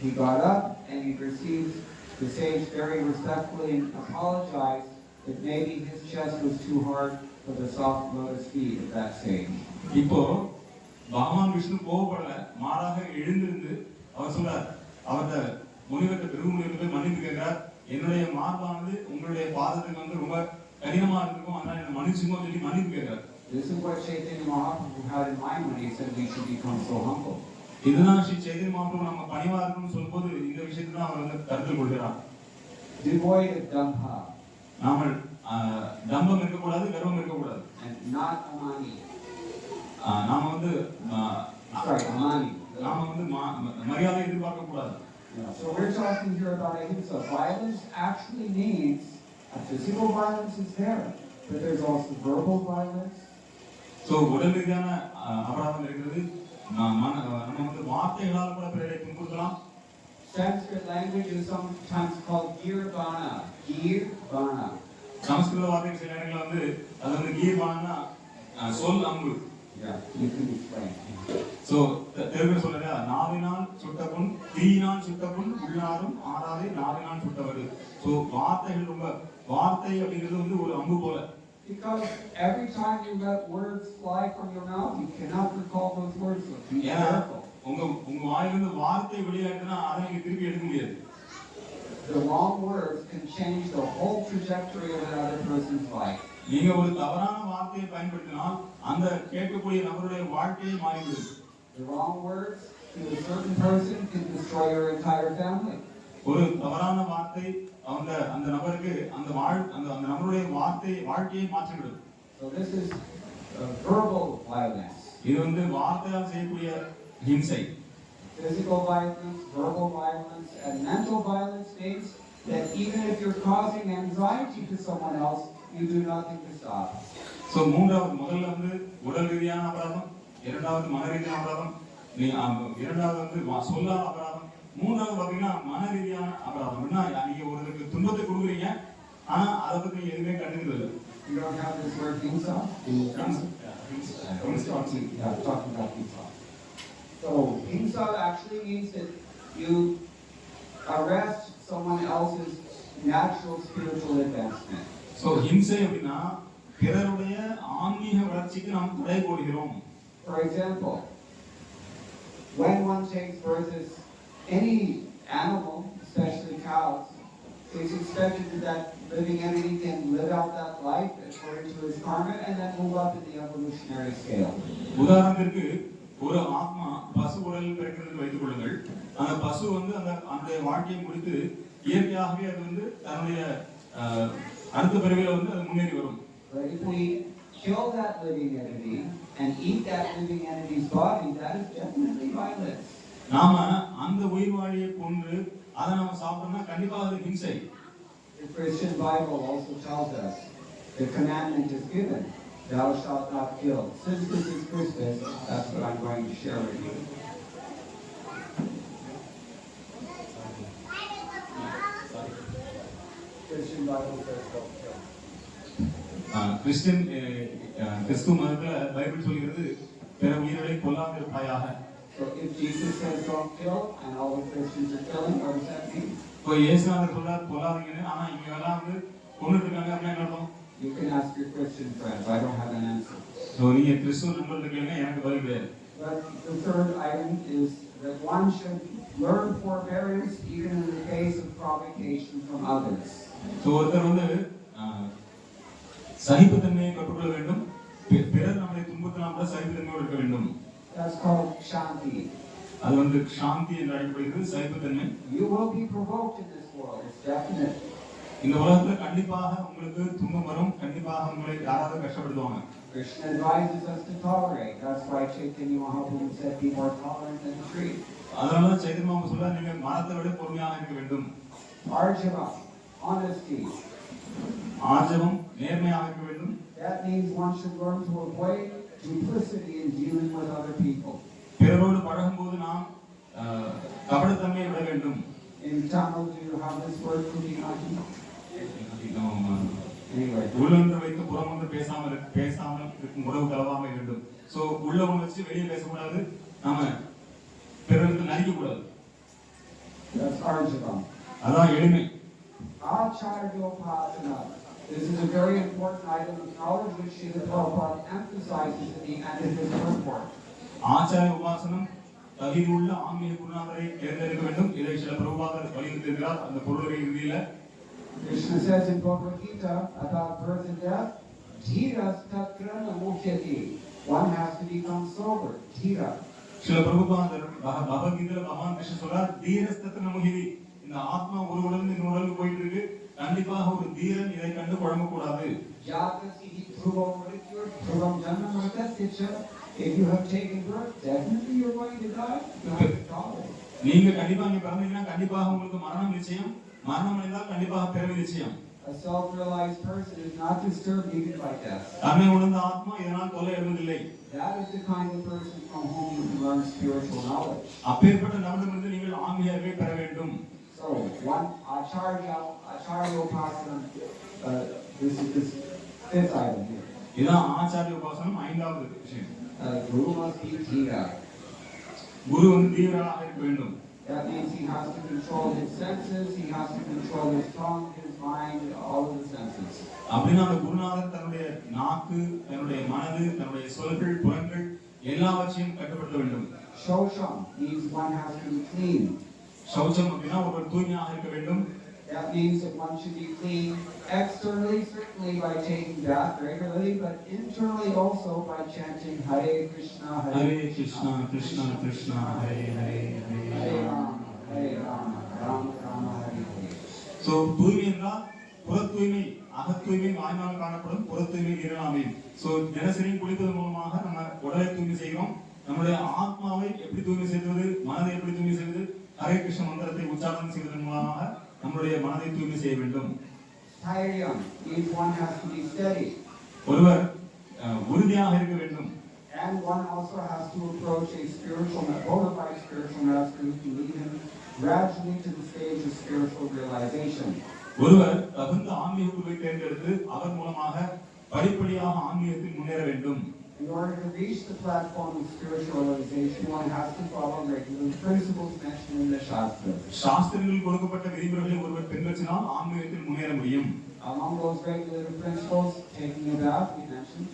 He got up and he received the sage very respectfully and apologized that maybe his chest was too hard for the soft lotus feet of that sage. இப்போ பகவான் விஷ்ணு கோபப்படல, மாறாக எழுந்திருந்து அவர் சொல்றார், அவர்த முனிவர்கிட்ட பிருகு முனிவர்கிட்ட போய் மன்னிப்பு கேட்கிறார். என்னுடைய மார்பானது உங்களுடைய பாதத்துக்கு வந்து ரொம்ப கடினமா இருக்கும், அதனால என்ன மன்னிச்சுங்கோ சொல்லி மன்னிப்பு கேட்கிறார். This is what Chaitanya Mahaprabhu had in mind when he said we should become so humble. இதுதான் ஸ்ரீ சைதன்ய மகாபிரபு நம்ம பணிவா இருக்கணும்னு சொல்லும்போது இந்த விஷயத்தை தான் அவர் வந்து கருத்தில் கொள்கிறார். Devoid of dambha. நாம தம்பம் இருக்கக்கூடாது, கர்வம் இருக்கக்கூடாது. And not amani. நாம வந்து amani. நாம வந்து மரியாதை எதிர்பார்க்க கூடாது. So we're talking here about ahimsa. Violence actually means physical violence is there, but there's also verbal violence. So உடல் ரீதியான அபராதம் இருக்கிறது. நம்ம வந்து வார்த்தைகளால் கூட பிறரை துன்புறுத்தலாம். Sanskrit language is sometimes called girbana. Girbana. சமஸ்கிருத வார்த்தை சில நேரங்களில் வந்து அது வந்து கீர்பானா சொல் அம்பு. Yeah, you can explain. So Telugu சொல்றா, நாவினால் சுட்ட புண், தீயினால் சுட்ட புண், உள்ளாரும் ஆறாதே நாவினால் சுட்டவது. So வார்த்தைகள் ரொம்ப வார்த்தை அப்படிங்கிறது வந்து ஒரு அம்பு போல. Because every time you let words fly from your mouth, you cannot recall those words. So be careful. உங்க வாயிலிருந்து வார்த்தை வெளியாடுனா அதை நீங்க திருப்பி எடுக்க முடியாது. The wrong words can change the whole trajectory of another person's life. நீங்க ஒரு தவறான வார்த்தையை பயன்படுத்தினால் அந்த கேட்கக்கூடிய நபருடைய வாழ்க்கையை மாறிவிடும். The wrong words to a certain person can destroy your entire family. ஒரு தவறான வார்த்தை அந்த நபருக்கு அந்த நபருடைய வாழ்க்கையை மாற்றிவிடும். So this is verbal violence. இது வந்து வார்த்தையால் செய்யக்கூடிய ஹிம்சை. Physical violence, verbal violence, and mental violence means that even if you're causing anxiety to someone else, you do nothing to stop. So முதல்ல வந்து உடல் ரீதியான அபராதம், இரண்டாவது மன ரீதியான அபராதம், இரண்டாவது வந்து சொல்லாத அபராதம், மூன்றாவது பாத்தீங்கன்னா மன ரீதியான அபராதம். என்ன, நீங்க ஒருத்தருக்கு துன்பத்தை கொடுக்குறீங்க, ஆனா அதை பத்தி நீங்க எதுவுமே கண்டுக்கிறது இல்லை. You don't have this word himsa? Talking about himsa. So himsa actually means that you arrest someone else's natural spiritual advancement. So ஹிம்சை அப்படின்னா பிறருடைய ஆன்மீக வளர்ச்சிக்கு நாம் தடை போடுகிறோம். For example, when one takes birth as any animal, especially cows, it's expected that that living entity can live out that life according to its karma and then move up in the evolutionary scale. உதாரணத்திற்கு ஒரு ஆத்மா பசு உடலில் பிறக்கிறது வைத்துக் கொள்ளுங்கள். அந்த பசு வந்து அந்த வாழ்க்கையை முடித்து இயற்கையாகவே அது வந்து தன்னுடைய அடுத்த பிறவில வந்து அது முன்னேறி வரும். But if we kill that living entity and eat that living entity's body, that is definitely violence. நாம அந்த உயிர்வாழியை கொன்று அதை நாம சாப்பிட்டோம்னா கண்டிப்பா அது ஹிம்சை. The Christian Bible also tells us the commandment is given, thou shalt not kill. Since this is Christmas, that's what I'm going to share with you. Christian Bible says don't kill. கிறிஸ்து மதத்துல Bible சொல்கிறது பிற உயிர்களை கொல்லாதிருப்பாயாக. So if Jesus says don't kill and all the Christians are killing, what does that mean? இப்போ இயேசுநாதர் சொல்றார் கொல்லாதீங்கன்னு, ஆனா இங்க எல்லாம் வந்து கொன்னுட்டு இருக்காங்க அப்படின்னா என்ன அர்த்தம்? You can ask your Christian friends. I don't have an answer. So நீங்க கிறிஸ்துவ நண்பர்கள் கேளுங்க, எனக்கு பதில் கிடையாது. But the third item is that one should learn forbearance even in the face of provocation from others. So ஒருத்தர் வந்து சகிப்புத்தன்மையை கற்றுக்கொள்ள வேண்டும். பிறர் நம்மை துன்பத்தினால் கூட சகிப்புத்தன்மையோடு இருக்க வேண்டும். That's called shanti. அது வந்து சாந்தி என்று அழைக்கப்படுகிறது, சகிப்புத்தன்மை. You will be provoked in this world. It's definite. இந்த உலகத்துல கண்டிப்பாக உங்களுக்கு துன்பம் வரும், கண்டிப்பாக உங்களை யாராவது கஷ்டப்படுத்துவாங்க. Krishna advises us to tolerate. That's why Chaitanya Mahaprabhu said be more tolerant than a tree. அதனால சைதன்ய மகாபிரபு சொல்றார், நீங்க மரத்தை விட பொறுமையாக இருக்க வேண்டும். Arjava, honesty. ஆர்ஜவம், நேர்மையாக இருக்க வேண்டும். That means one should learn to avoid duplicity in dealing with other people. பிறரோடு பழகும்போது நாம் கபடத்தன்மையை விட வேண்டும். In Tamil, do you have this word kutinati? Anyway, உள்ளொன்று வைத்து புறமொன்று பேசாமல் இருக்கும் உறவு கலவாமல் வேண்டும். சோ உள்ள ஒன்று வச்சு வெளியே பேசக்கூடாது, நாம பிறருக்கு நடிக்க கூடாது. That's Arjuna. அதான் எளிமை. Acharya-upasana. This is a very important item of knowledge which Srila Prabhupada emphasizes at the end of his purport. ஆச்சாரிய உபாசனம் தகுதியுள்ள ஆன்மீக குருநாதரை தேர்ந்தெடுக்க வேண்டும். இதை சில பிரபுபாதர் வலியுறுத்துகிறார் அந்த பொருளுரை இறுதியில. Krishna says in Bhagavad Gita about birth and death, Dhiras tatra namukhyati. One has to become sober. Dhira. சில பிரபுபாதர் பகவத்கீதையில பகவான் கிருஷ்ணன் சொல்றார், தீரஸ்தத்ர நமஹிதி. இந்த ஆத்மா ஒரு உடலிருந்து இன்னொரு உடலுக்கு போயிட்டு இருக்கு. கண்டிப்பாக ஒரு தீரன் இதை கண்டு குழம்ப கூடாது. If you have taken birth, definitely you're going to die. You have to die. நீங்க கண்டிப்பா இங்க பிறந்தீங்கன்னா கண்டிப்பாக உங்களுக்கு மரணம் நிச்சயம். மரணம் அடைந்தால் கண்டிப்பாக பிறவி நிச்சயம். A self-realized person is not disturbed even by death. தன்னை உணர்ந்த ஆத்மா இதனால் தொல்லை அடைவதில்லை. That is the kind of person from whom you can learn spiritual knowledge. அப்பேற்பட்ட நபரிடமிருந்து நீங்கள் ஆன்மீக அறிவை பெற வேண்டும். So, one Acharya-upasana, this is this fifth item here. இதான் ஆச்சாரிய உபாசனம் ஐந்தாவது விஷயம். Guru must be Dhira. குரு வந்து தீவிரமாக இருக்க வேண்டும். That means he has to control his senses, he has to control his tongue, his mind, all of the senses. அப்படின்னா அந்த குருநாதர் தன்னுடைய நாக்கு, தன்னுடைய மனது, தன்னுடைய சொல்கள், புலன்கள் எல்லாவற்றையும் கட்டுப்படுத்த வேண்டும். Shaucham means one has to be clean. சௌச்சம் அப்படின்னா ஒருவர் தூய்மையாக இருக்க வேண்டும். That means that one should be clean externally, certainly by taking bath regularly, but internally also by chanting Hare Krishna, Hare Krishna, Krishna Krishna, Hare Hare, Hare Rama, Hare Rama, Rama Rama, Hare Hare. So தூய்மை என்றால் புற தூய்மை, அக தூய்மை வாய்மையாக காணப்படும், புற தூய்மை இறையாமை. So தினசரி குளிப்பதன் மூலமாக நம்ம உடலை தூய்மை செய்கிறோம். நம்முடைய ஆத்மாவை எப்படி தூய்மை செய்வது, மனதை எப்படி தூய்மை செய்வது, ஹரே கிருஷ்ண மந்திரத்தை உச்சாரணம் செய்வதன் மூலமாக நம்முடைய மனதை தூய்மை செய்ய வேண்டும். Dhairyam means one has to be steady. ஒருவர் உறுதியாக இருக்க வேண்டும். And one also has to approach a bona fide spiritual master who can lead him gradually to the stage of spiritual realization. ஒருவர் தகுந்த ஆன்மீக குருவை தேர்ந்தெடுத்து அவர் மூலமாக படிப்படியாக ஆன்மீகத்தில் முன்னேற வேண்டும். In order to reach the platform of spiritual realization, one has to follow regular principles mentioned in the Shastras. சாஸ்திரங்களில் கொடுக்கப்பட்ட விதிமுறைகளை ஒருவர் பின்பற்றினால் ஆன்மீகத்தில் முன்னேற முடியும். Among those regular principles, taking a bath, we mentioned.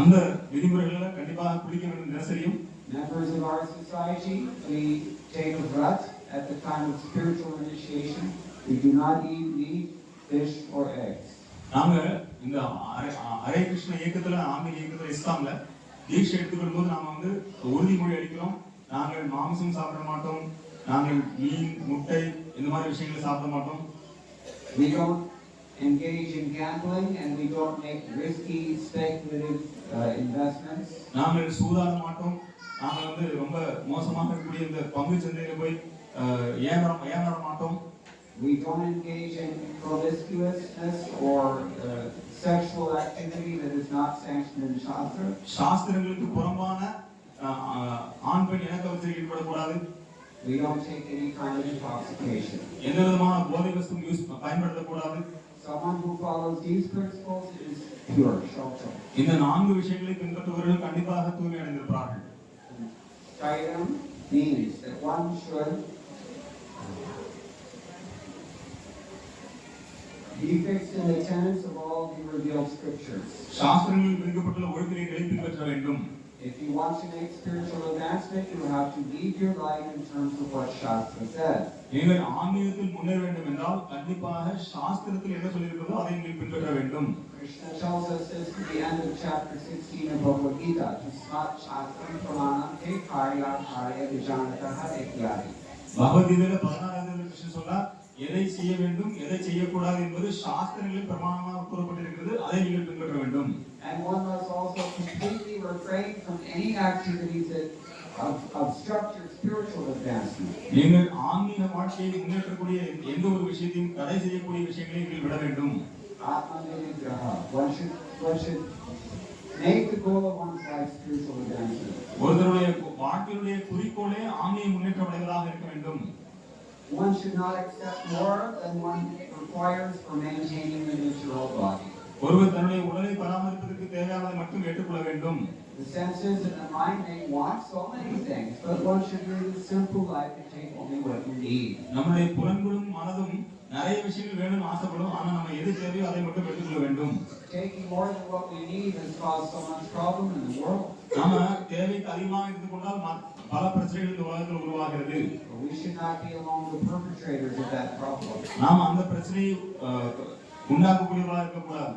அந்த விதிமுறைகளை கண்டிப்பாக குளிக்க வேண்டும் தினசரியும். Members of our society, we take a vrat at the time of spiritual initiation. We do not eat meat, fish, or eggs. நாங்க இந்த ஹரே கிருஷ்ண இயக்கத்துல ஆன்மீக இயக்கத்துல இஸ்லாம்ல தீட்சை எடுத்துக்கொள்ளும் போது நாம வந்து உறுதிமொழி அளிக்கிறோம். நாங்கள் மாംസം சாப்பிட மாட்டோம், நாங்கள் மீன், முட்டை இந்த மாதிரி விஷயங்களை சாப்பிட மாட்டோம். We don't engage in gambling and we don't make risky speculative investments. நாங்கள் சூதாட மாட்டோம். நாங்கள் வந்து ரொம்ப மோசமாக இருக்கக்கூடிய இந்த பங்கு சந்தையில போய் ஏமாற மாட்டோம். We don't engage in promiscuousness or sexual activity that is not sanctioned in Shastra. சாஸ்திரங்களுக்கு புறம்பான ஆண் பெண் இணக்கவசத்தில் ஈடுபடக்கூடாது. We don't take any kind of intoxication. எந்த விதமான போதை வஸ்து பயன்படுத்தக்கூடாது. Someone who follows these principles is pure, shaucha. இந்த நான்கு விஷயங்களை பின்பற்றுபவர்கள் கண்டிப்பாக தூய்மை அடைந்திருப்பார்கள். Shairam means that one should be fixed in the tenets of all the revealed scriptures. சாஸ்திரங்களில் விதிக்கப்பட்டுள்ள ஒழுங்குகளை பின்பற்ற வேண்டும். If you want to make spiritual advancement, you have to lead your life in terms of what Shastra says. நீங்கள் ஆன்மீகத்தில் முன்னேற வேண்டும் என்றால் கண்டிப்பாக சாஸ்திரத்தில் என்ன சொல்லியிருக்கிறதோ அதை நீங்கள் பின்பற்ற வேண்டும். Krishna tells us this at the end of chapter 16 of Bhagavad Gita. Tasmat shastram pramanam te karya karya vijanataha ityadi. பகவத்கீதையில 16வது கிருஷ்ணன் சொல்றார், எதை செய்ய வேண்டும் எதை செய்யக்கூடாது என்பது சாஸ்திரங்களில் பிரமாணமாக கூறப்பட்டிருக்கிறது, அதை நீங்கள் பின்பற்ற வேண்டும். And one must also completely refrain from any activities that obstruct your spiritual advancement. நீங்கள் ஆன்மீக வாழ்க்கையை முன்னேற்றக்கூடிய எந்த ஒரு விஷயத்தையும் தடை செய்யக்கூடிய விஷயங்களை நீங்கள் விட வேண்டும். Atma-ninigraha. One should make the goal of one's life spiritual advancement. ஒருவருடைய வாழ்க்கையுடைய குறிக்கோளே ஆன்மீக முன்னேற்றம் அடைவதாக இருக்க வேண்டும். One should not accept more than one requires for maintaining the material body. ஒருவர் தன்னுடைய உடலை பராமரிப்பதற்கு தேவையானதை மட்டும் ஏற்றுக்கொள்ள வேண்டும். The senses and the mind may want so many things, but one should live a simple life and take only what you need. நம்முடைய புலன்களும் மனதும் நிறைய விஷயங்கள் வேணும் ஆசைப்படும். ஆனா நம்ம எது தேவையோ அதை மட்டும் எடுத்துக்கொள்ள வேண்டும். Taking more than what we need has caused so much problem in the world. நாம தேவைக்கு அதிகமாக எடுத்துக்கொண்டால் பல பிரச்சனைகள் இந்த உலகத்தில் உருவாகிறது. We should not be among the perpetrators of that problem. நாம அந்த பிரச்சனையை உண்டாக்கக்கூடியவர்களாக இருக்கக்கூடாது.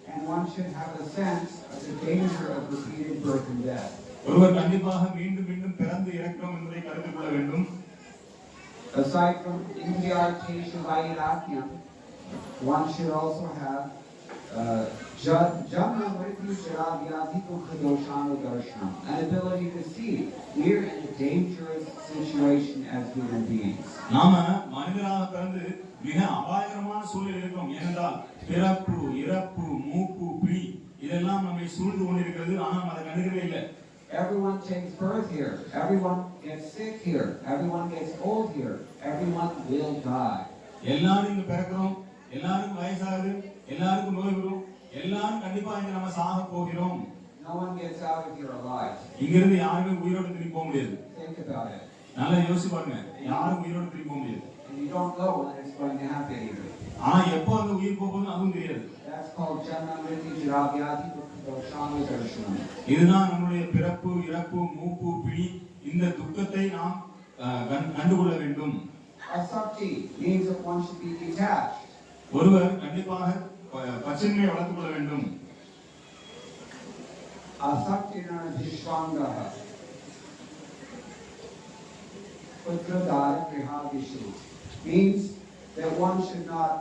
And one should have a sense of the danger of repeated birth and death. ஒருவர் கண்டிப்பாக மீண்டும் மீண்டும் பிறந்து இறக்கும் என்பதை கருத்தில் கொள்ள வேண்டும். Aside from Indriyarteshu Vairagyam, one should also have Janma Mrityu Jaravyati Dukha Doshanu Darshanam, an ability to see we're in a dangerous situation as human beings. நாம மனிதராக பிறந்து மிக அபாயகரமான சூழலில் இருக்கிறோம். ஏனென்றால் பிறப்பு, இறப்பு, மூப்பு, பிடி இதெல்லாம் நம்மை சூழ்ந்து கொண்டிருக்கிறது. ஆனால் அதை கண்டுக்கவே இல்லை. Everyone takes birth here. Everyone gets sick here. Everyone gets old here. Everyone will die. எல்லாரும் இங்க பிறக்கிறோம், எல்லாருக்கும் வயசாகுது, எல்லாருக்கும் நோய் வரும், எல்லாரும் கண்டிப்பா இங்க நம்ம சாக போகிறோம். No one gets out of here alive. இங்கிருந்து யாருமே உயிரோடு திரும்பி போக முடியாது. Think about it. நல்லா யோசிச்சு பாருங்க, யாரும் உயிரோடு திரும்பி போக முடியாது. And you don't know when it's going to happen either. ஆனா எப்போ அந்த உயிர் போகுதுன்னு அதுவும் தெரியாது. That's called Janma Mrityu Jaravyati Dukha Doshanu Darshanam. இதுதான் நம்முடைய பிறப்பு, இறப்பு, மூப்பு, பிடி இந்த துக்கத்தை நாம் கண்டுகொள்ள வேண்டும். Asakti means that one should be detached. ஒருவர் கண்டிப்பாக பச்சைமையை வளர்த்துக் கொள்ள வேண்டும். Asakti Vishwangaha Putradara Grihavishu means that one should not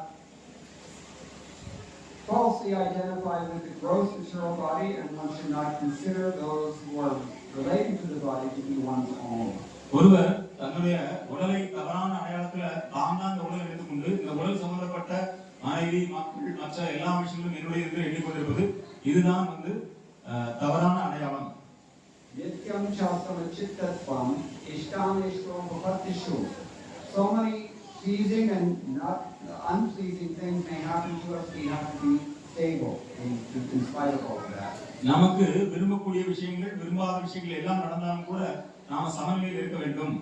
falsely identify with the gross material body, and one should not consider those who are relating to the body to be one's own. ஒருவர் தன்னுடைய உடலை தவறான அடையாளத்துல தான் தான் இந்த உடலை எடுத்துக்கொண்டு இந்த உடல் சம்பந்தப்பட்ட மனைவி, மக்கள், மற்ற எல்லா விஷயங்களும் என்னுடைய என்று எண்ணிக்கொண்டிருப்பது இதுதான் தவறான அடையாளம். Nityam chasana chittatvam ishtameshvam bhapatishu. So many pleasing and not unpleasing things may happen to us. We have to be stable in spite of all of that. நமக்கு விரும்பக்கூடிய விஷயங்கள், விரும்பாத விஷயங்கள் எல்லாம் நடந்தாலும் கூட நாம சமநிலையில் இருக்க வேண்டும்.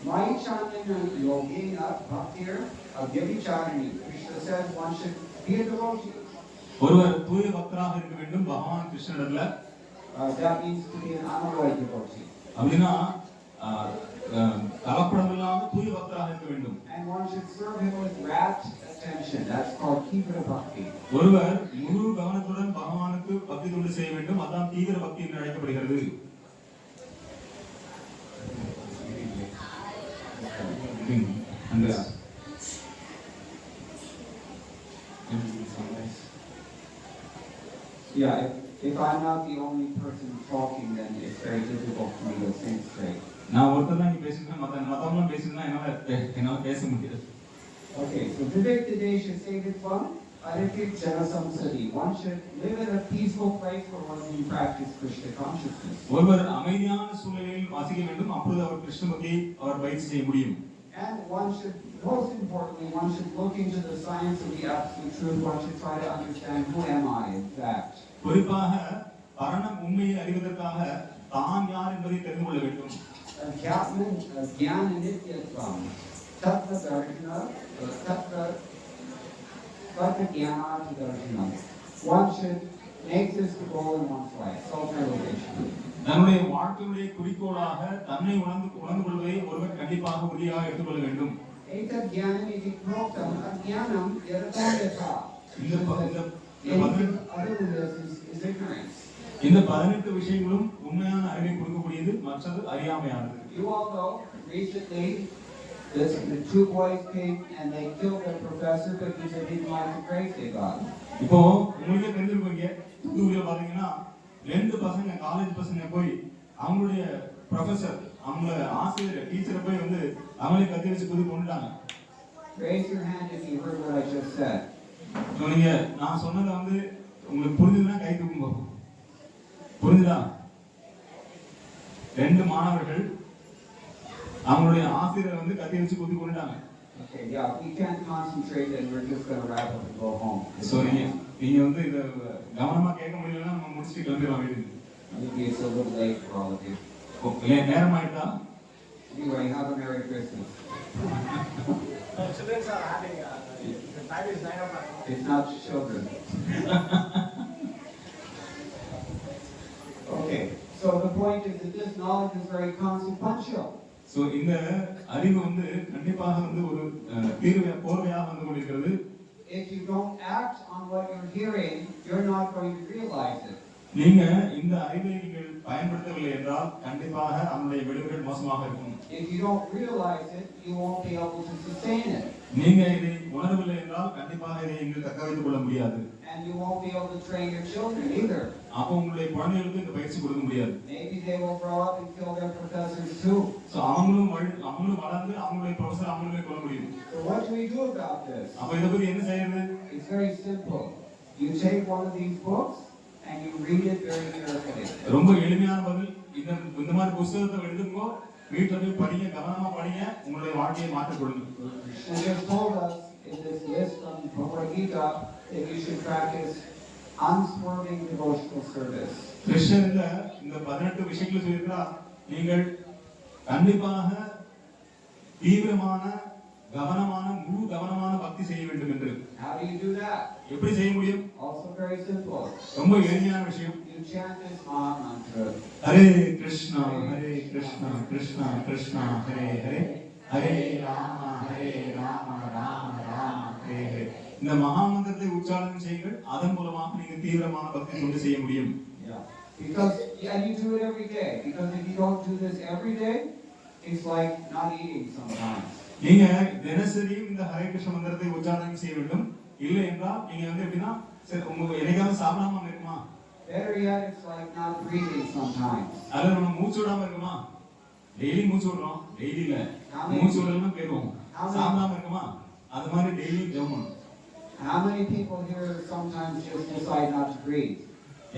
Maichanana yogena bhaktir avyabhicharini. Krishna says one should be a devotee. ஒருவர் தூய பக்தராக இருக்க வேண்டும் பகவான் கிருஷ்ணனிடத்துல. That means to be an unalloyed devotee. அப்படின்னா கலப்படம் இல்லாம தூய பக்தராக இருக்க வேண்டும். And one should serve him with rapt attention. That's called titra bhakti. ஒருவர் முழு கவனத்துடன் பகவானுக்கு பக்தி தொண்டு செய்ய வேண்டும். அதான் தீவிர பக்தி என்று அழைக்கப்படுகிறது. Yeah, if I'm not the only person talking, then it's very difficult for me to think straight. நான் ஒருத்தர் தான் பேசினா மத்தவங்க பேசினா என்னால பேச முடியாது. Okay, so Vivek Dedesha Sevidvam Aripik Janasamsadi. One should live in a peaceful place where one can practice Krishna consciousness. ஒருவர் அமைதியான சூழலில் வாசிக்க வேண்டும். அப்பொழுது அவர் கிருஷ்ண பக்தியை அவர் பயிற்சி செய்ய முடியும். And one should, most importantly, one should look into the science of the absolute truth. One should try to understand who am I in fact. குறிப்பாக பரணம் உண்மையை அறிவதற்காக தான் யார் என்பதை தெரிந்து கொள்ள வேண்டும். Jnana nityatvam tattva darshana tattva jnana darshana. One should make this the goal in one's life, self-realization. தன்னுடைய வாழ்க்கையுடைய குறிக்கோளாக தன்னை உணர்ந்து கொள்வதை ஒருவர் கண்டிப்பாக உறுதியாக எடுத்துக்கொள்ள வேண்டும். Etat jnanam iti proktam ajnanam yatha. இந்த 18 விஷயங்களும் உண்மையான அறிவை கொடுக்கக்கூடியது, மற்றது அறியாமையானது. You all know recently the two boys came and they killed their professor because they didn't like the grades they got. இப்போ உங்களுக்கு தெரிஞ்சிருப்பீங்க, தூத்துக்குடியில பாத்தீங்கன்னா ரெண்டு பசங்க காலேஜ் பசங்க போய் அவங்களுடைய ப்ரொஃபசர், அவங்க ஆசிரியர், டீச்சரை போய் அவங்களே கத்தி வச்சு குதி கொண்டுட்டாங்க. Raise your hand if you heard what I just said. நீங்க நான் சொன்னதை உங்களுக்கு புரிஞ்சுதுன்னா கை தூக்குங்க. புரிஞ்சுதா? ரெண்டு மாணவர்கள் அவங்களுடைய ஆசிரியரை கத்தி வச்சு குத்தி கொண்டுட்டாங்க. Okay, yeah, we can't concentrate and we're just going to wrap up and go home. So நீங்க வந்து இதை கவனமா கேட்க முடியலன்னா நம்ம முடிச்சுட்டு கிளம்பிடலாம் வீட்டுக்கு. Maybe it's a little late for all of you. நேரம் ஆயிட்டா? Anyway, have a Merry Christmas. Children are having, the time is 9 o'clock. It's not children. Okay, so the point is that this knowledge is very consequential. So இந்த அறிவு வந்து கண்டிப்பாக வந்து ஒரு போர்வையாக வந்து கொண்டிருக்கிறது. If you don't act on what you're hearing, you're not going to realize it. நீங்க இந்த அறிவை நீங்கள் பயன்படுத்தவில்லை என்றால் கண்டிப்பாக அதனுடைய விளைவுகள் மோசமாக இருக்கும். If you don't realize it, you won't be able to sustain it. நீங்க இதை உணரவில்லை என்றால் கண்டிப்பாக இதை நீங்கள் தக்க வைத்துக் கொள்ள முடியாது. And you won't be able to train your children either. அப்போ உங்களுடைய குழந்தைகளுக்கு இந்த பயிற்சி கொடுக்க முடியாது. Maybe they will grow up and kill their professors too. So அவங்களும் வளர்ந்து அவங்களுடைய ப்ரொஃபஸர் அவங்களுமே கொள்ள முடியும். So what do we do about this? அப்போ இதை பத்தி என்ன செய்யறது? It's very simple. You take one of these books and you read it very carefully. ரொம்ப எளிமையான பதில். இந்த மாதிரி புத்தகத்தை எடுத்துக்கோ, வீட்டுல போய் படிங்க, கவனமா படிங்க, உங்களுடைய வாழ்க்கையை மாற்றிக் கொள்ளுங்க. And they told us in this list from Bhagavad Gita that you should practice unswerving devotional service. கிருஷ்ணர் இந்த 18 விஷயங்களை சொல்லியிருக்கிறார். நீங்கள் கண்டிப்பாக தீவிரமான கவனமான முழு கவனமான பக்தி செய்ய வேண்டும் என்று. How do you do that? எப்படி செய்ய முடியும்? Also very simple. ரொம்ப எளிமையான விஷயம். You chant this Maha Mantra. Hare Krishna Hare Krishna Krishna Krishna Hare Hare Hare Rama Rama Rama Hare Hare. இந்த மகா மந்திரத்தை உச்சாரணம் செய்யுங்கள். அதன் மூலமாக நீங்க தீவிரமான பக்தி கொண்டு செய்ய முடியும். Because you do it every day. Because if you don't do this every day, it's like not eating sometimes. நீங்க தினசரியும் இந்த ஹரே கிருஷ்ண மந்திரத்தை உச்சாரணம் செய்ய வேண்டும். இல்லை என்றால் நீங்க வந்து எப்படின்னா சரி உங்க என்னைக்காவது சாப்பிடாம இருக்குமா? Better yet, it's like not breathing sometimes. அல்ல நம்ம மூச்சு விடாம இருக்குமா? டெய்லி மூச்சு விடுறோம். டெய்லி இல்ல, மூச்சு விடலன்னா போயிடுவோம். சாப்பிடாம இருக்குமா? அது மாதிரி டெய்லி ஜெபம். How many people here sometimes just decide not to breathe?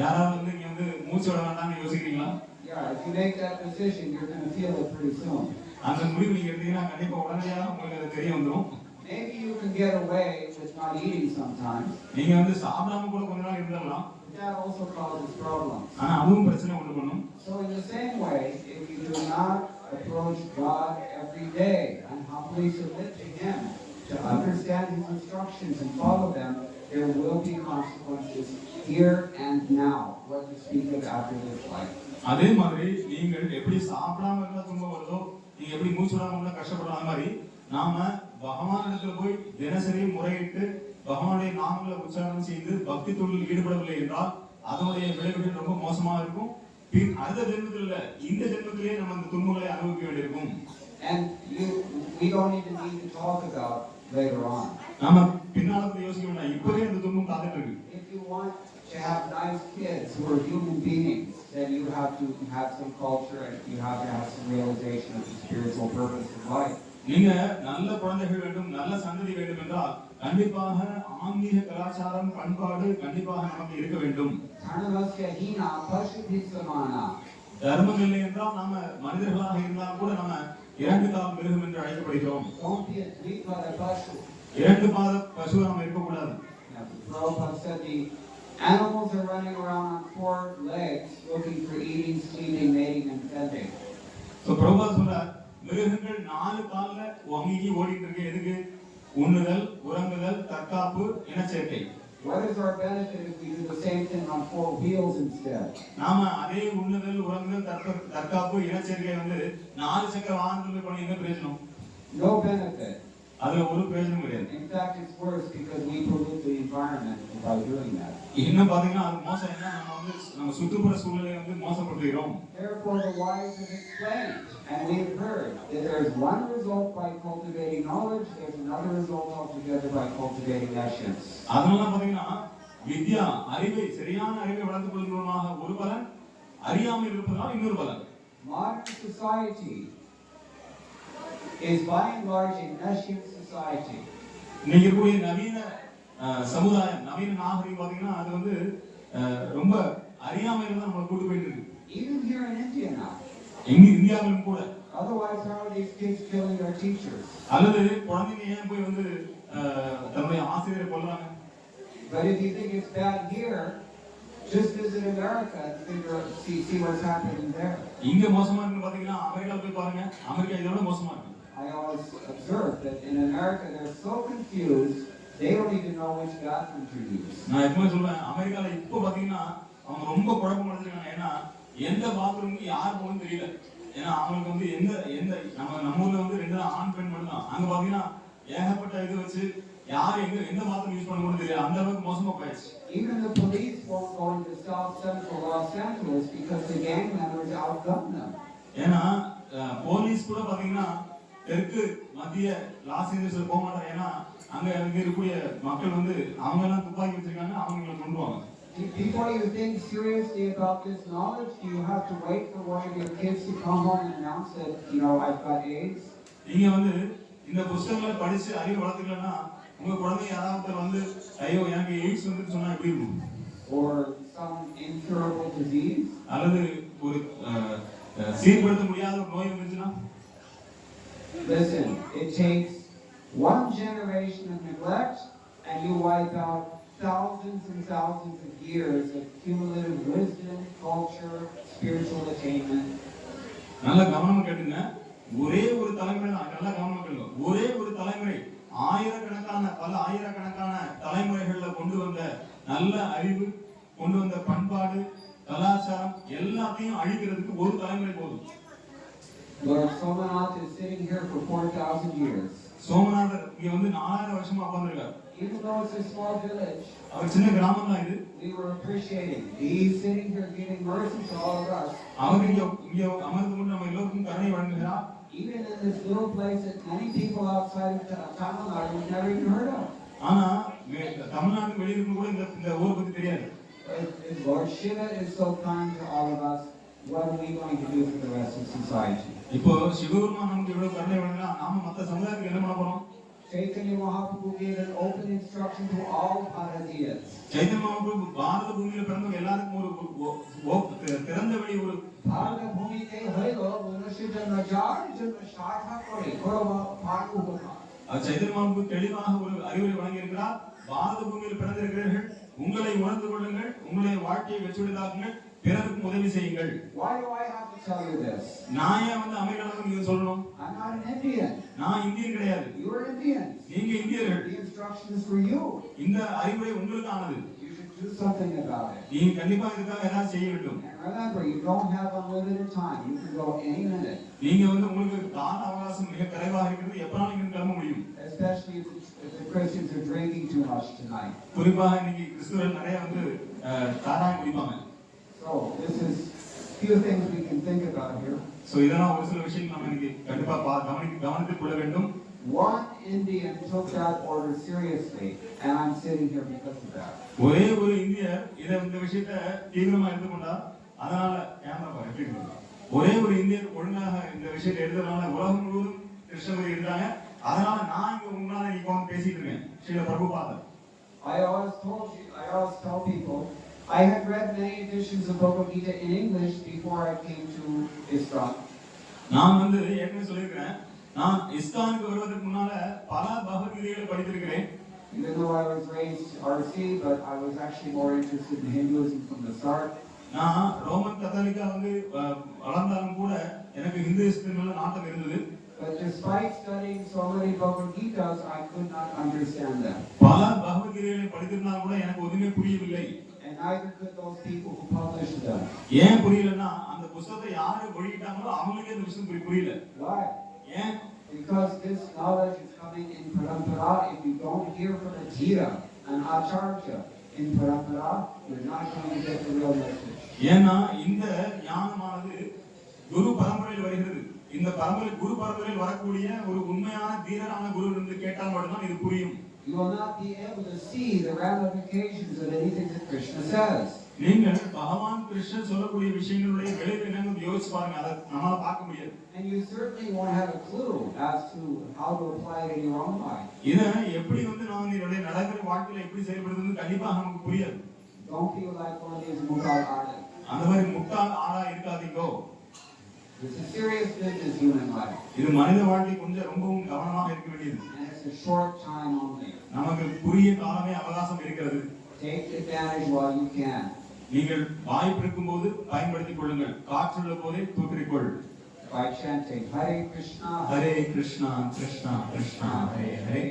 யாராவது வந்து நீங்க வந்து மூச்சு விட வேண்டாம்னு யோசிக்கிறீங்களா? Yeah, if you make that decision, you're going to feel it pretty soon. அந்த முடிவு நீங்க எடுத்தீங்கன்னா கண்டிப்பா உடனடியாக உங்களுக்கு அது தெரிய வந்துடும். Maybe you can get away with not eating sometimes. நீங்க வந்து சாப்பிடாம கூட கொஞ்ச நாள் இருந்துடலாம். That also causes problems. ஆனா அதுவும் பிரச்சனை உண்டு பண்ணும். So in the same way, if you do not approach God every day and humbly submit to Him, to understand His instructions and follow them, there will be consequences here and now. What to speak of after this life. அதே மாதிரி நீங்கள் எப்படி சாப்பிடாம இருந்தா துன்பம் வருதோ, நீங்க எப்படி மூச்சு விடாம இருந்தா கஷ்டப்படுற மாதிரி நாம பகவானிடத்துல போய் தினசரி முறையிட்டு பகவானுடைய நாமங்களை உச்சாரணம் செய்து பக்தி தொழில் ஈடுபடவில்லை என்றால் அதனுடைய விளைவுகள் ரொம்ப மோசமா இருக்கும். பின் அடுத்த ஜென்மத்தில் இல்ல, இந்த ஜென்மத்திலேயே நம்ம அந்த துன்பங்களை அனுபவிக்க வேண்டியிருக்கும். And we don't even need to talk about later on. நாம பின்னால போய் யோசிக்க வேண்டாம், இப்பவே அந்த துன்பம் காத்துட்டு இருக்கு. If you want to have nice kids who are human beings, then you have to have some culture and you have to have some realization of the spiritual purpose of life. நீங்க நல்ல குழந்தைகள் வேண்டும், நல்ல சந்ததி வேண்டும் என்றால் கண்டிப்பாக ஆன்மீக கலாச்சாரம் பண்பாடு கண்டிப்பாக நமக்கு இருக்க வேண்டும். தர்மம் இல்லை என்றால் நாம மனிதர்களாக இருந்தாலும் கூட நம்ம இரண்டு கால் மிருகம் என்று அழைக்கப்படுகிறோம். இரண்டு பாத பசு நாம் இருக்கக்கூடாது. Animals are running around on four legs looking for eating, sleeping, mating and feeding. So Prabhupad சொல்றார், மிருகங்கள் நாலு கால்ல வங்கி ஓடிட்டு இருக்கு. எதுக்கு? உண்ணுதல், உறங்குதல், தற்காப்பு, இனச்சேர்க்கை. What is our benefit if we do the same thing on four wheels instead? நாம அதே உண்ணுதல், உறங்குதல், தற்காப்பு, இனச்சேர்க்கை வந்து நாலு சக்கர வாகனத்துல பண்ணி என்ன பிரயோஜனம்? No benefit. அதுல ஒரு பிரயோஜனம் கிடையாது. In fact, it's worse because we pollute the environment by doing that. இன்னும் பாத்தீங்கன்னா அது மோசம் என்ன, நம்ம சுற்றுப்புற சூழலை வந்து மோசப்படுத்துகிறோம். Therefore, the wise have explained, and we've heard that there's one result by cultivating knowledge, there's another result altogether by cultivating actions. அதனால பாத்தீங்கன்னா வித்யா அறிவை சரியான அறிவை வளர்த்துக் கொள்வதற்காக ஒரு பலன், அறியாமல் இருப்பதனால் இன்னொரு பலன். Modern society is by and large a nascent society. இன்னைக்கு இருக்கக்கூடிய நவீன சமுதாயம், நவீன நாகரிகம் பாத்தீங்கன்னா அது வந்து ரொம்ப அறியாமையில தான் நம்மளை கூட்டு போயிட்டு இருக்கு. Even here in India now. எங்க இந்தியாவிலும் கூட. Otherwise, how are these kids killing their teachers? அல்லது குழந்தைங்க ஏன் போய் வந்து தன்னுடைய ஆசிரியரை கொல்றாங்க? But if you think it's bad here, just visit America and see what's happening there. இங்க மோசமா இருக்குன்னு பாத்தீங்கன்னா அமெரிக்கால போய் பாருங்க, அமெரிக்கா இதோட மோசமா இருக்கு. I always observe that in America they're so confused, they don't even know which bathroom to use. நான் எப்பவுமே சொல்றேன், அமெரிக்கால இப்போ பாத்தீங்கன்னா அவங்க ரொம்ப குழப்பம் அடைஞ்சிருக்காங்க. ஏன்னா எந்த பாத்ரூமுக்கு யார் போகணும்னு தெரியல. ஏன்னா அவங்களுக்கு வந்து எந்த நம்ம ஊர்ல வந்து 2 ஆண் பெண் மட்டும் தான். அங்க பாத்தீங்கன்னா ஏகப்பட்ட இது வச்சு யார் எந்த பாத்ரூம் யூஸ் பண்ணணும்னு தெரியல. அந்த அளவுக்கு மோசமா போயிடுச்சு. Even the police won't go into South Central Los Angeles because the gang members outgun them. ஏன்னா போலீஸ் கூட பாத்தீங்கன்னா தெற்கு மத்திய லாஸ் ஏஞ்சல்ஸ்ல போக மாட்டாங்க. ஏன்னா அங்க இருக்கக்கூடிய மக்கள் வந்து அவங்க எல்லாம் துப்பாக்கி வச்சிருக்காங்க, அவங்களை கொண்டுவாங்க. Before you think seriously about this knowledge, do you have to wait for one of your kids to come home and announce that, I've got AIDS? நீங்க வந்து இந்த புத்தகங்களை படிச்சு அறிவு வளர்த்துக்கலன்னா உங்க குழந்தை யாராவது வந்து ஐயோ எனக்கு எய்ட்ஸ் வந்து சொன்னா எப்படி இருக்கும்? Or some incurable disease? அல்லது ஒரு சீர்படுத்த முடியாத ஒரு நோய் வந்துச்சுன்னா? Listen, it takes one generation of neglect and you wipe out thousands and thousands of years of cumulative wisdom, culture, spiritual attainment. நல்ல கவனமா கேட்டுங்க. ஒரே ஒரு தலைமுறை தான். நல்ல கவனமா கேளுங்க. ஒரே ஒரு தலைமுறை பல ஆயிரக்கணக்கான தலைமுறைகள்ல கொண்டு வந்த நல்ல அறிவு, கொண்டு வந்த பண்பாடு, கலாச்சாரம் எல்லாத்தையும் அழிக்கிறதுக்கு ஒரு தலைமுறை போதும். Lord Somanath is sitting here for 4,000 years. சோமநாதர் இங்க வந்து 4000 வருஷமா உட்கார்ந்திருக்கார். Even though it's a small village, அவர் சின்ன கிராமம் தான் இது. we were appreciating. He's sitting here giving mercy to all of us. அவர் இங்க அமர்ந்து கொண்டு நம்ம எல்லோருக்கும் கருணை வழங்குகிறார். Even in this little place that many people outside of Tamil Nadu have never even heard of. ஆனா தமிழ்நாட்டுக்கு வெளியே இருந்து கூட இந்த ஊரை பத்தி தெரியாது. Lord Shiva is so kind to all of us. What are we going to do for the rest of society? இப்போ சிவபெருமான் நமக்கு இவ்வளவு கருணை வழங்கினா நாம மத்த சமுதாயத்துக்கு என்ன பண்ண போறோம்? Chaitanya Mahaprabhu gave an open instruction to all Bharatiyas. Chaitanya Mahaprabhu பாரத பூமியில பிறந்தவங்க எல்லாருக்கும் ஒரு திறந்த வெளி ஒரு Bharata bhumite hailo manushyana janma shatha kore korava bhargavana. Chaitanya Mahaprabhu தெளிவாக ஒரு அறிவுரை வழங்கி இருக்கிறார். பாரத பூமியில் பிறந்திருக்கிறீர்கள், உங்களை உணர்ந்து கொள்ளுங்கள், உங்களுடைய வாழ்க்கையை வெற்றியுள்ளதாக்குங்கள், பிறருக்கு உதவி செய்யுங்கள். Why do I have to tell you this? நான் ஏன் வந்து அமெரிக்காவுக்கு நீங்க சொல்லணும்? I'm not an Indian. நான் இந்தியன் கிடையாது. You are Indian. நீங்க இந்தியர்கள். The instruction is for you. இந்த அறிவுரை உங்களுக்கானது. You should do something about it. நீங்க கண்டிப்பா இதுக்காக ஏதாவது செய்ய வேண்டும். And remember, you don't have unlimited time. You can go any minute. நீங்க வந்து உங்களுக்கு கால அவகாசம் மிக குறைவாக இருக்கிறது. எப்பனாலும் நீங்க கிளம்ப முடியும். Especially if the Christians are drinking too much tonight. குறிப்பாக இன்னைக்கு கிறிஸ்தவர்கள் நிறைய வந்து சாராயம் குடிப்பாங்க. So this is few things we can think about here. So இதெல்லாம் ஒரு சில விஷயங்கள் நாம இன்னைக்கு கண்டிப்பா கவனத்தில் கொள்ள வேண்டும். One Indian took that order seriously, and I'm sitting here because of that. ஒரே ஒரு இந்தியர் இந்த விஷயத்தை தீவிரமா எடுத்துக்கொண்டார். அதனால கேமரா பாருங்க. ஒரே ஒரு இந்தியர் ஒழுங்காக இந்த விஷயத்தை எடுத்ததனால உலகம் முழுவதும் கிறிஸ்தவர்கள் இருந்தாங்க. அதனால நான் இங்க உங்களால நீங்க வந்து பேசிட்டு இருக்கேன். ஸ்ரீல பிரபுபாதர். I always tell people, I had read many editions of Bhagavad Gita in English before I came to ISKCON. நான் வந்து ஏற்கனவே சொல்லியிருக்கிறேன், நான் இஸ்கானுக்கு வருவதற்கு முன்னால பல பகவத்கீதைகளை படித்திருக்கிறேன். Even though I was raised RC, but I was actually more interested in Hinduism from the start. நான் Roman கத்தோலிக்கா வந்து வளர்ந்தாலும் கூட எனக்கு ஹிந்துயிசத்தின் மேல நாட்டம் இருந்தது. But despite studying so many Bhagavad Gitas, I could not understand them. பல பகவத்கீதைகளை படித்திருந்தாலும் கூட எனக்கு ஒண்ணுமே புரியவில்லை. And neither could those people who published them. ஏன் புரியலன்னா அந்த புத்தகத்தை யாரு வெளியிட்டாங்களோ அவங்களுக்கே அந்த விஷயம் புரியல. Why? ஏன்? Because this knowledge is coming in parampara. If you don't hear from a Jira, an Acharya in parampara, you're not going to get the real message. ஏன்னா இந்த ஞானமானது குரு பரம்பரையில் வருகிறது. இந்த குரு பரம்பரையில் வரக்கூடிய ஒரு உண்மையான தீரரான குரு இருந்து கேட்டால் மட்டும்தான் இது புரியும். You will not be able to see the ramifications of anything that Krishna says. நீங்கள் பகவான் கிருஷ்ணர் சொல்லக்கூடிய விஷயங்களுடைய விளைவு என்னன்னு யோசிச்சு பாருங்க. அதை நம்மால பார்க்க முடியாது. And you certainly won't have a clue as to how to apply it in your own life. இத எப்படி வந்து நான் என்னுடைய நடைமுறை வாழ்க்கையில எப்படி செயல்படுத்துறது கண்டிப்பா நமக்கு புரியாது. Don't feel like one of these mughal artists. அந்த மாதிரி முட்டாள் ஆளா இருக்காதீங்கோ. It's a serious business, human life. இது மனித வாழ்க்கை கொஞ்சம் ரொம்பவும் கவனமாக இருக்க வேண்டியது. And it's a short time only. நமக்கு குறுகிய காலமே அவகாசம் இருக்கிறது. Take advantage while you can. நீங்கள் வாய்ப்பு இருக்கும்போது பயன்படுத்திக் கொள்ளுங்கள். காற்றுள்ள போதே தூற்றிக்கொள். By chanting Hare Krishna, Hare Krishna Krishna Krishna Hare Hare,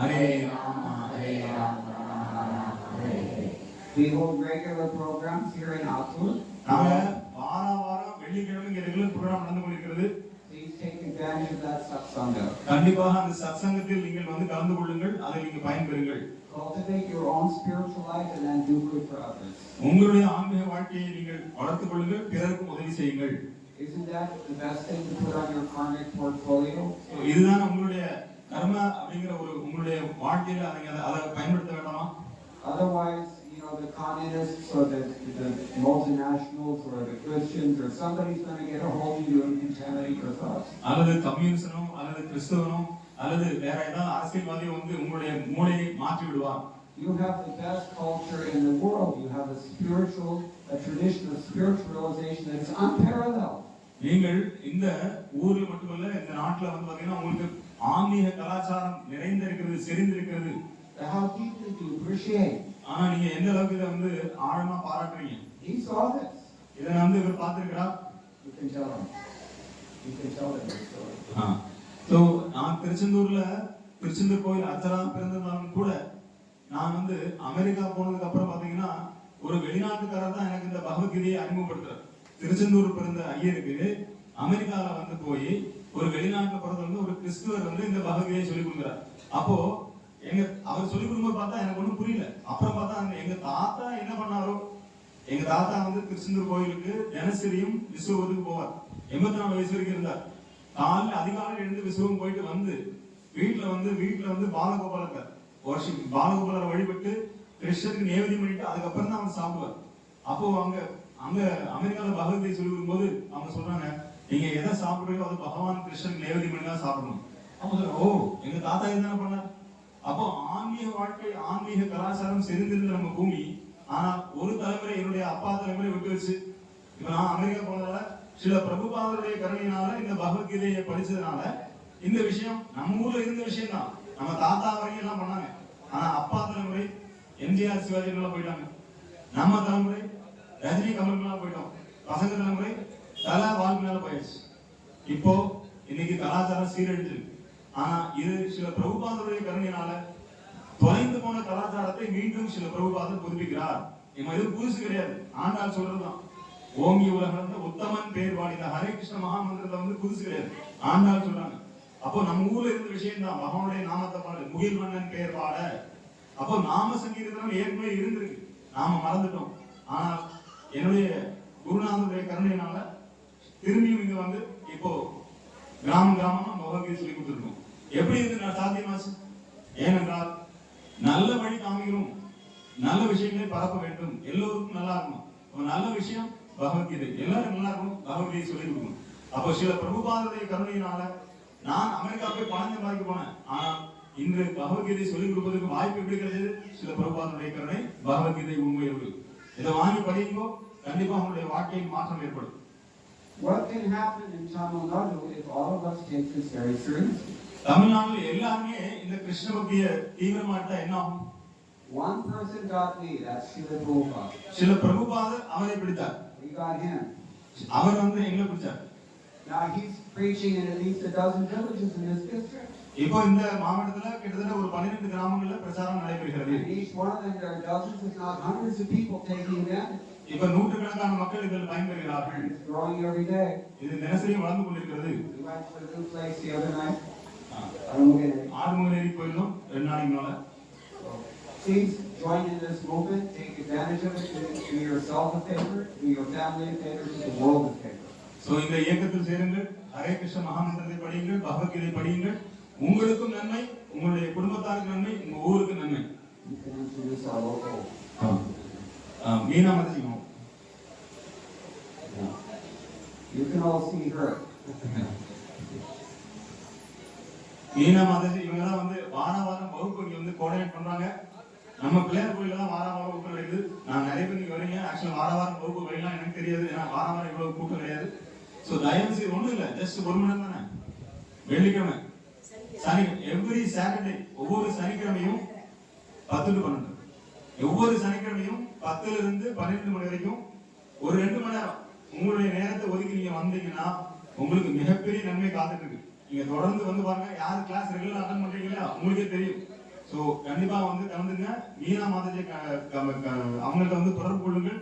Hare Rama Hare Rama Rama Hare Hare. We hold regular programs here in Attur. நாம வாரம் வெள்ளிக்கிழமை இங்க ரெகுலர் ப்ரோகிராம் நடந்து கொண்டிருக்கிறது. Please take advantage of that satsanga. கண்டிப்பாக அந்த சத்சங்கத்தில் நீங்கள் வந்து கலந்து கொள்ளுங்கள், அதில் நீங்கள் பயன்பெறுங்கள். Cultivate your own spiritual life and then do good for others. உங்களுடைய ஆன்மீக வாழ்க்கையை நீங்கள் வளர்த்துக் கொள்ளுங்கள், பிறருக்கும் உதவி செய்யுங்கள். Isn't that the best thing to put on your karmic portfolio? இதுதான் உங்களுடைய கர்ம அப்படிங்கிற ஒரு உங்களுடைய வாழ்க்கையில அதை பயன்படுத்த வேண்டாமா? Otherwise, the communists or the multinationals or the Christians or somebody's going to get a hold of you and contaminate your thoughts. அல்லது கம்யூனிஸ்டனோ அல்லது கிறிஸ்தவனோ அல்லது வேற ஏதாவது அரசியல்வாதியோ வந்து உங்களுடைய மூளையை மாற்றி விடுவார். You have the best culture in the world. You have a tradition of spiritualization that is unparalleled. நீங்கள் இந்த ஊர்ல மட்டுமல்ல இந்த நாட்டுல வந்து பாத்தீங்கன்னா உங்களுக்கு ஆன்மீக கலாச்சாரம் நிறைந்திருக்கிறது, செறிந்திருக்கிறது. How deeply do you appreciate? ஆனா நீங்க எந்த அளவுக்கு இதை வந்து ஆழமா பாராட்டுறீங்க? He saw this. இதை வந்து இவர் பார்த்திருக்கிறார். You can tell him. You can tell him the story. So நான் திருச்செந்தூர் கோயில் அர்ச்சனா பிறந்திருந்தாலும் கூட நான் வந்து அமெரிக்கா போனதுக்கு அப்புறம் பாத்தீங்கன்னா ஒரு வெளிநாட்டுக்காரர் தான் எனக்கு இந்த பகவத்கீதையை அறிமுகப்படுத்துறார். திருச்செந்தூர் பிறந்த ஐயருக்கு அமெரிக்கால வந்து போய் ஒரு வெளிநாட்டுல பிறந்த வந்து ஒரு கிறிஸ்துவர் வந்து இந்த பகவத்கீதையை சொல்லிக் கொடுக்குறார். அப்போ அவர் சொல்லிக் கொடுக்கும்போது பார்த்தா எனக்கு ஒண்ணும் புரியல. அப்புறம் பார்த்தா எங்க தாத்தா என்ன பண்ணாரோ, எங்க தாத்தா வந்து திருச்செந்தூர் கோயிலுக்கு தினசரியும் விஸ்வத்துக்கு போவார். 84 வயசு வரைக்கும் இருந்தார். காலையில் அதிகாலையில் எழுந்து விஸ்வம் போயிட்டு வந்து வீட்டுல வந்து பாலகோபாலரை வழிபட்டு கிருஷ்ணருக்கு நேவேதியம் பண்ணிட்டு அதுக்கப்புறம் தான் அவங்க சாப்பிடுவார். அப்போ அங்க அமெரிக்கால பகவத்கீதை சொல்லி வரும்போது அவங்க சொல்றாங்க, நீங்க எதை சாப்பிடுறீங்களோ அது பகவான் கிருஷ்ணன் நேவேதியம் பண்ணி தான் சாப்பிடணும். அவங்க சொல்றாங்க, ஓ எங்க தாத்தா இதுதானே பண்ணார். அப்போ ஆன்மீக வாழ்க்கை ஆன்மீக கலாச்சாரம் செறிந்திருந்த நம்ம பூமி, ஆனா ஒரு தலைமுறை என்னுடைய அப்பா தலைமுறை விட்டு வச்சு இப்ப நான் அமெரிக்கா போனதால சில பிரபுபாதருடைய கருணையினால இந்த பகவத்கீதையை படிச்சதுனால இந்த விஷயம் நம்ம ஊர்ல இருந்த விஷயம் தான். நம்ம தாத்தா வரைக்கும் எல்லாம் பண்ணாங்க. ஆனா அப்பா தலைமுறை எம்ஜிஆர் சிவாஜி எல்லாம் போயிட்டாங்க. நம்ம தலைமுறை ரஜினி கமலுக்கு போயிட்டோம். பசங்க தலைமுறை தலா வாழ்க்கை மேல போயிடுச்சு. இப்போ இன்னைக்கு கலாச்சாரம் சீரழிஞ்சிருக்கு. ஆனா இது சில பிரபுபாதருடைய கருணையினால தொலைந்து போன கலாச்சாரத்தை மீண்டும் சில பிரபுபாதர் புதுப்பிக்கிறார். இது புதுசு கிடையாது, ஆண்டாள் சொல்றதுதான். ஓங்கி உலகளந்த உத்தமன் பேர் வாடின ஹரே கிருஷ்ண மகாமந்திரத்தை வந்து புதுசு கிடையாது, ஆண்டாள் சொல்றாங்க. அப்போ நம்ம ஊர்ல இருந்த விஷயம் தான், பகவானுடைய நாமத்தை பாடு, முகில் மன்னன் பேர் பாட. அப்போ நாம சங்கீதம் ஏற்கனவே இருந்திருக்கு, நாம மறந்துட்டோம். ஆனால் என்னுடைய குருநாதனுடைய கருணையினால திரும்பியும் இங்க வந்து இப்போ கிராமமா பகவத்கீதை சொல்லி கொடுத்துருக்கோம். எப்படி இது சாத்தியமாச்சு? ஏனென்றால் நல்ல வழி காமிக்கிறோம், நல்ல விஷயங்களை பரப்ப வேண்டும், எல்லோருக்கும் நல்லா இருக்கணும். நல்ல விஷயம் பகவத்கீதை, எல்லாரும் நல்லா இருக்கணும், பகவத்கீதை சொல்லி கொடுக்கணும். அப்போ சில பிரபுபாதருடைய கருணையினால நான் அமெரிக்கா போய் பணம் சம்பாதிக்க போனேன். ஆனா இன்று பகவத்கீதை சொல்லிக் கொடுப்பதற்கு வாய்ப்பு எப்படி கிடைச்சது? சில பிரபுபாதருடைய கருணை, பகவத்கீதை உண்மையோடு. இதை வாங்கி படிங்கோ, கண்டிப்பா உங்களுடைய வாழ்க்கையில் மாற்றம் ஏற்படும். What can happen in Tamil Nadu if all of us take this very seriously? தமிழ்நாட்டில் எல்லாருமே இந்த கிருஷ்ண பக்தியை தீவிரமாட்டா என்ன ஆகும்? One person got me, that's Srila Prabhupada. சில பிரபுபாதர் அவரை பிடித்தார். We got him. அவர் வந்து எங்களை பிடிச்சார். Now he's preaching in at least a dozen villages in this district. இப்போ இந்த மாவட்டத்துல கிட்டத்தட்ட ஒரு 12 கிராமங்கள்ல பிரச்சாரம் நடைபெறுகிறது. In each one of them there are dozens if not hundreds of people taking advantage. இப்ப நூற்றுக்கணக்கான மக்கள் இதில் பயன்பெறுகிறார்கள். It's growing every day. இது தினசரி வளர்ந்து கொண்டிருக்கிறது. We went to a new place the other night. Arumuganeri போயிருந்தோம் 2 நாளைக்கு மேல. Please join in this movement. Take advantage of it. Do yourself a favor. Do your family a favor. Do the world a favor. So இந்த இயக்கத்தில் சேருங்கள், ஹரே கிருஷ்ண மகாமந்திரத்தை படியுங்கள், பகவத்கீதை படியுங்கள். உங்களுக்கும் நன்மை, உங்களுடைய குடும்பத்தாருக்கு நன்மை, உங்க ஊருக்கு நன்மை. You can introduce our local. Meena Mataji. You can all see her. Meena Mataji இவங்க தான் வந்து வாரம் வகுப்பு இங்க வந்து கோஆர்டினேட் பண்றாங்க. நம்ம பிள்ளையார் கோயில்ல தான் வாரம் வகுப்பு நடக்குது. நான் நிறைய பேர் இங்க வரீங்க. ஆக்சுவலா வாரம் வகுப்பு வரலாம் எனக்கு தெரியாது, ஏன்னா வாரம் இவ்வளவு கூட்டம் கிடையாது. சோ தயவு செய்து ஒண்ணும் இல்ல, ஜஸ்ட் 1 மணி நேரம் தானே. வெள்ளிக்கிழமை சனி எவ்ரி சாட்டர்டே, ஒவ்வொரு சனிக்கிழமையும் 10 to 12, ஒவ்வொரு சனிக்கிழமையும் 10 ல இருந்து 12 மணி வரைக்கும் ஒரு 2 மணி நேரம் உங்களுடைய நேரத்தை ஒதுக்கி நீங்க வந்தீங்கன்னா உங்களுக்கு மிகப்பெரிய நன்மை காத்துட்டு இருக்கு. நீங்க தொடர்ந்து வந்து பாருங்க, யார் கிளாஸ் ரெகுலர் அட்டெண்ட் பண்றீங்களா உங்களுக்கே தெரியும். சோ கண்டிப்பா வந்து கலந்துங்க. மீனா மாதாஜி அவங்கள்ட்ட வந்து தொடர்பு கொள்ளுங்கள்.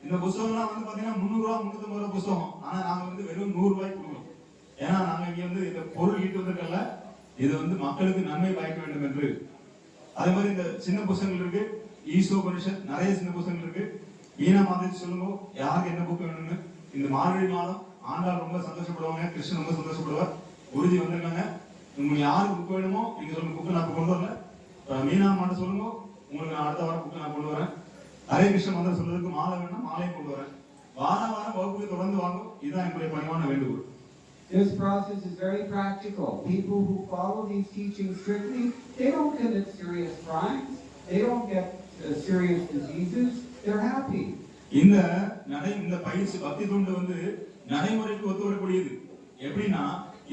இந்த புத்தகம்லாம் வந்து பாத்தீங்கன்னா 300 ரூபா 350 ரூபா புத்தகம். ஆனா நாங்க வந்து வெறும் 100 ரூபாய்க்கு கொடுக்குறோம். ஏன்னா நாங்க இங்க வந்து இந்த பொருள் ஈட்டு வந்திருக்கல, இது வந்து மக்களுக்கு நன்மை பயக்க வேண்டும் என்று. அதே மாதிரி இந்த சின்ன புத்தகங்கள் இருக்கு, ஈசோ பரிஷத், நிறைய சின்ன புத்தகங்கள் இருக்கு. மீனா மாதாஜி சொல்லுங்க யாருக்கு என்ன புக் வேணும்னு. இந்த மார்கழி மாதம் ஆண்டாள் ரொம்ப சந்தோஷப்படுவாங்க, கிருஷ்ணன் ரொம்ப சந்தோஷப்படுவார். குருஜி வந்திருக்காங்க. உங்களுக்கு யாருக்கு புக் வேணுமோ நீங்க சொல்லுங்க, புக்கு நான் கொண்டு வரல. மீனா மாட்ட சொல்லுங்க, உங்களுக்கு நான் அடுத்த வாரம் புக்கு நான் கொண்டு வரேன். ஹரே கிருஷ்ண மந்திரம் சொல்றதுக்கு மாலை வேணும்னா மாலையும் கொண்டு வரேன். வாரம் வகுப்புக்கு தொடர்ந்து வாங்கும். இதுதான் என்னுடைய பணிவான வேண்டுகோள். This process is very practical. People who follow these teachings strictly, they don't commit serious crimes. They don't get serious diseases. They're happy. இந்த பயிற்சி பக்தி தொண்டு வந்து நடைமுறைக்கு ஒத்து வரக்கூடியது. எப்படின்னா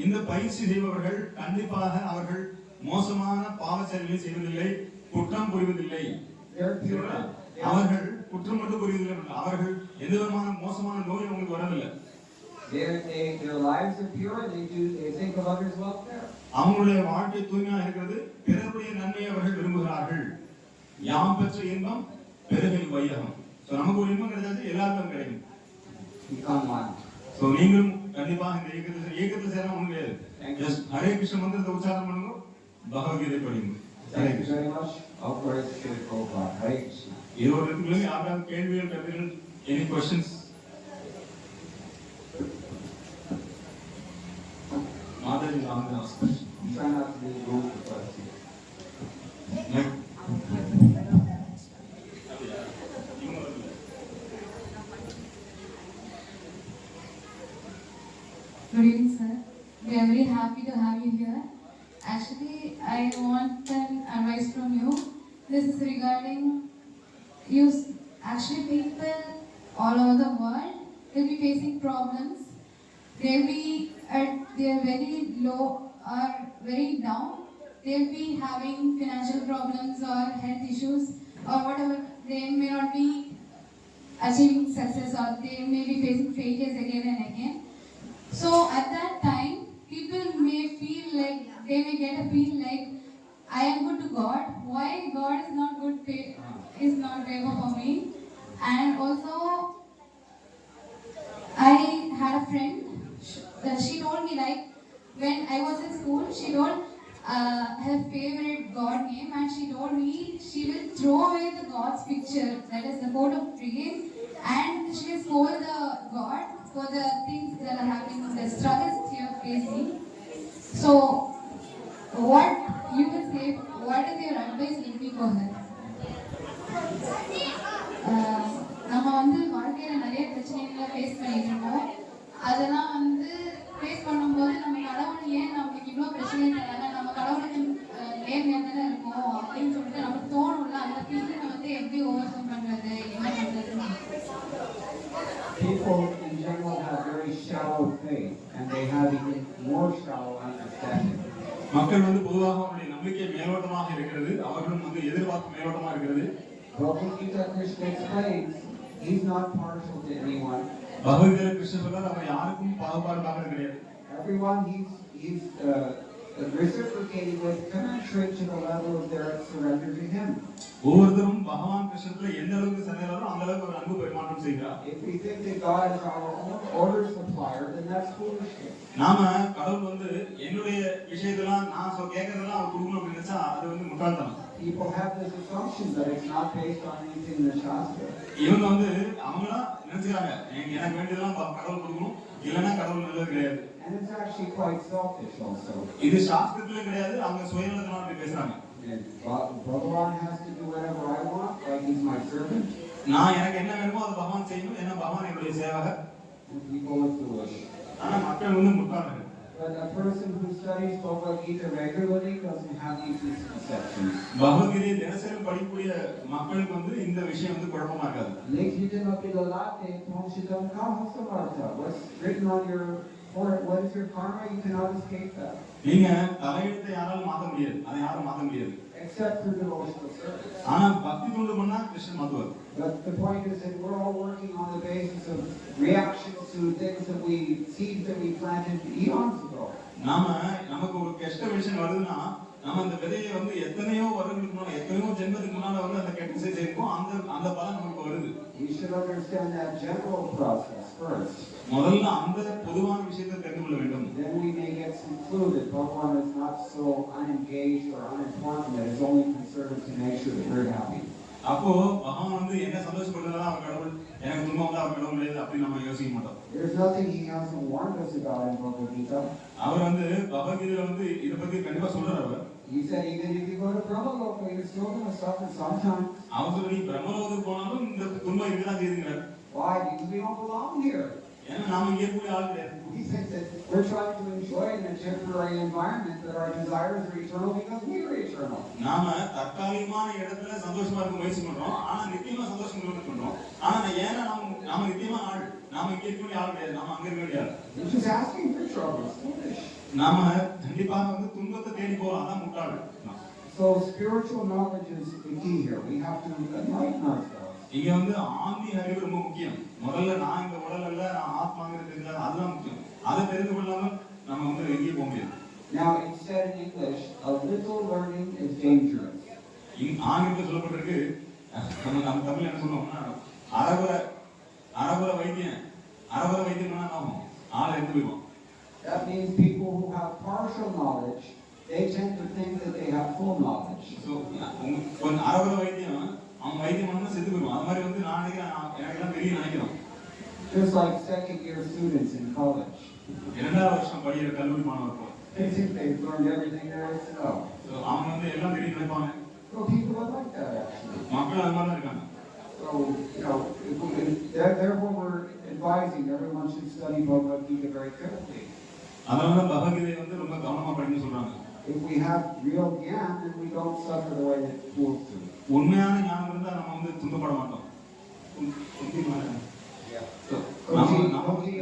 இந்த பயிற்சி செய்பவர்கள் கண்டிப்பாக அவர்கள் மோசமான பாவ செயல்களை செய்வதில்லை, குற்றம் புரிவதில்லை. அவர்கள் குற்றம் மட்டும் புரிவதில்லை, அவர்கள் எந்த விதமான மோசமான நோய் அவங்களுக்கு வரவில்லை. Their lives are pure and they think of others' welfare. அவங்களுடைய வாழ்க்கை தூய்மையா இருக்கிறது, பிறருடைய நன்மையை அவர்கள் விரும்புகிறார்கள். யாம் பெற்ற இன்பம் பெருகை வையகம். சோ நமக்கு ஒரு இன்பம் கிடைச்சாச்சு, எல்லாருக்கும் கிடைக்கும். சோ நீங்களும் கண்டிப்பா இந்த இயக்கத்தில் சேர ஒண்ணும் கிடையாது. ஜஸ்ட் ஹரே கிருஷ்ண மந்திரத்தை உச்சாரணம் பண்ணுங்க, பகவத்கீதை படிங்க. Thank you very much. இதோட இருக்குள்ள யாராவது கேள்விகள் கருத்துகள், எனி क्वेश्चंस? மாதாஜி வாங்க. Try not to be rude to questions. Good evening, sir. We are very happy to have you here. Actually, I want an advice from you. This is regarding you. Actually, people all over the world will be facing problems. They'll be they're very low or very down. They'll be having financial problems or health issues or whatever. They may not be achieving success or they may be facing failures again and again. So at that time, people may feel like, they may get a feel like, I am good to God. Why God is not good, is not favor for me? And also, I had a friend. She told me like, when I was in school, she told her favorite God name, and she told me she will throw away the God's picture, that is the coat of praise, and she will scold the God for the things that are happening, the struggles she is facing. So, what you will say, what is your advice will be for her? நம்ம வந்து வாழ்க்கையில நிறைய பிரச்சனைகளை face பண்ணிட்டு இருக்கோம். அதெல்லாம் வந்து face பண்ணும்போது நம்ம கடவுள் ஏன் நமக்கு இவ்வளோ பிரச்சனை தராங்க, நம்ம கடவுளுக்கு நேர்மையாக தானே இருக்கும் அப்படின்னு சொல்லிட்டு நமக்கு தோணும்ல, அந்த ஃபீலிங்கை வந்து எப்படி ஓவர் கம் பண்றது, என்ன பண்றதுன்னு. People in general have very shallow faith and they have even more shallow understanding. மக்கள் வந்து பொதுவாக அவருடைய நம்பிக்கை மேலோட்டமாக இருக்கிறது, அவர்களும் வந்து எதிர்பார்ப்பு மேலோட்டமாக இருக்கிறது. Bhagavad Gita Krishna explains he's not partial to anyone. Bhagavad Gita கிருஷ்ணர் சொல்றார், அவர் யாருக்கும் பாகுபாடு பார்க்கறது கிடையாது. Everyone he's reciprocating with commensurate to the level of their surrender to him. ஒவ்வொருத்தரும் பகவான் கிருஷ்ணத்துல எந்த அளவுக்கு சரணடைறாரோ அந்த அளவுக்கு ஒரு அன்பு பரிமாற்றம் செய்கிறார். If we think that God is our own order supplier, then that's foolishness. நாம கடவுள் வந்து என்னுடைய விஷயத்தெல்லாம் நான் கேட்கறதெல்லாம் அவர் கொடுக்கணும் அப்படின்னு நினைச்சா அது வந்து முட்டாள்தனம். People have this assumption that it's not based on anything in the Shastra. இவங்க வந்து அவங்களா நினைச்சுக்கிறாங்க, எனக்கு வேண்டியதெல்லாம் கடவுள் கொடுக்கணும், இல்லைன்னா கடவுள் நல்லது கிடையாது. And it's actually quite selfish also. இது சாஸ்திரத்துல கிடையாது, அவங்க சுயநலத்தினால அப்படி பேசுறாங்க. Bhagavan has to do whatever I want, like he's my servant. நான் எனக்கு என்ன வேணுமோ அது பகவான் செய்யணும், ஏன்னா பகவான் என்னுடைய சேவகர். People are foolish. ஆனா மக்கள் வந்து முட்டாள்கள். But a person who studies Bhagavad Gita regularly doesn't have these misconceptions. பகவத்கீதையை தினசரி படிக்கக்கூடிய மக்களுக்கு வந்து இந்த விஷயம் வந்து குழப்பமா இருக்காது. What's written on your forehead? What is your karma? You cannot escape that. நீங்க தலையெழுத்தை யாராலும் மாத்த முடியாது, அதை யாரும் மாத்த முடியாது. Except through devotional service. ஆனா பக்தி தொண்டு பண்ணா Krishnan மாத்துவார். But the point is that we're all working on the basis of reactions to things that seeds that we planted eons ago. நமக்கு ஒரு கெட்ட விஷயம் வருதுன்னா நம்ம அந்த விதையை வந்து எத்தனையோ வருடங்களுக்கு முன்னால எத்தனையோ ஜென்மத்துக்கு முன்னால வந்து அந்த கெட்ட விஷயம் செய்யிருக்கோம், அந்த பலன் நமக்கு வருது. We should understand that general process first. முதல்ல அந்த பொதுவான விஷயத்தை தெரிந்து கொள்ள வேண்டும். Then we may get some clue that Bhagavan is not so unengaged or unimportant, that his only concern is to make sure that we're happy. அப்போ பகவான் வந்து என்ன சந்தோஷப்படுறதா அவர் கடவுள், எனக்கு துன்பம் வந்து அவர் கடவுள் இல்லை அப்படி நம்ம யோசிக்க மாட்டோம். There's nothing he hasn't warned us about in Bhagavad Gita. அவர் வந்து பகவத்கீதையில வந்து இத பத்தி கண்டிப்பா சொல்றாரு. அவர் He said even if you go to Brahmaloka, you're still going to suffer sometimes. அவர் சொல்லி பிரம்மலோகத்துக்கு போனாலும் இந்த துன்பம் இருக்குதான் செய்யுங்கிறார். Why? Because we don't belong here. ஏன்னா நாம இங்கே இருக்கக்கூடிய ஆள் கிடையாது. We think that we're trying to enjoy in a temporary environment, that our desires are eternal because we are eternal. நாம தற்காலிகமான இடத்துல சந்தோஷமா இருக்க முயற்சி பண்றோம், ஆனா நித்தியமா சந்தோஷம் முயற்சி பண்றோம். ஆனா ஏன்னா நாம நித்தியமா ஆள், நாம இங்கே இருக்கக்கூடிய ஆள் கிடையாது, நாம அங்க இருக்கக்கூடிய ஆள். You're just asking for trouble. நாம கண்டிப்பா வந்து துன்பத்தை தேடி போறோம், அதான் முட்டாள். So spiritual knowledge is the key here. We have to enlighten ourselves. இங்க வந்து ஆன்மீக அறிவு ரொம்ப முக்கியம். முதல்ல நான் இந்த உடல் அல்ல, நான் ஆத்மாங்கிறது தெரிஞ்சால் அதுதான் முக்கியம். அதை தெரிந்து கொள்ளாமல் நம்ம வந்து எங்கேயும் போக முடியாது. Now it's said in English, a little learning is dangerous. ஆங்கிலத்தில் சொல்லப்பட்டிருக்கு, நம்ம தமிழ் என்ன சொல்லுவோம்னா அரகுர வைத்தியம் ஆகும், ஆளை எடுத்து போயிடுவோம். That means people who have partial knowledge, they tend to think that they have full knowledge. So அரகுர வைத்தியம் அவன் வைத்தியம் பண்ணா செத்து போயிடுவான். அது மாதிரி வந்து நான் நினைக்கிறேன், எனக்கெல்லாம் பெரிய நினைக்கிறோம். Just like second year students in college. இரண்டாவது வருஷம் படிக்கிற கல்லூரி மாணவர்கள் They think they've learned everything there is to know. அவங்க வந்து எல்லாம் பெரிய நினைப்பாங்க. So people are like that actually. மக்கள் அது மாதிரி தான் இருக்காங்க. So, therefore we're advising everyone should study Bhagavad Gita very carefully. அதனால பகவத்கீதை வந்து ரொம்ப கவனமா படிக்கணும்னு சொல்றாங்க. If we have real jnana, then we don't suffer the way that fools do. உண்மையான ஞானம் இருந்தா நம்ம வந்து துன்பப்பட மாட்டோம். Kunti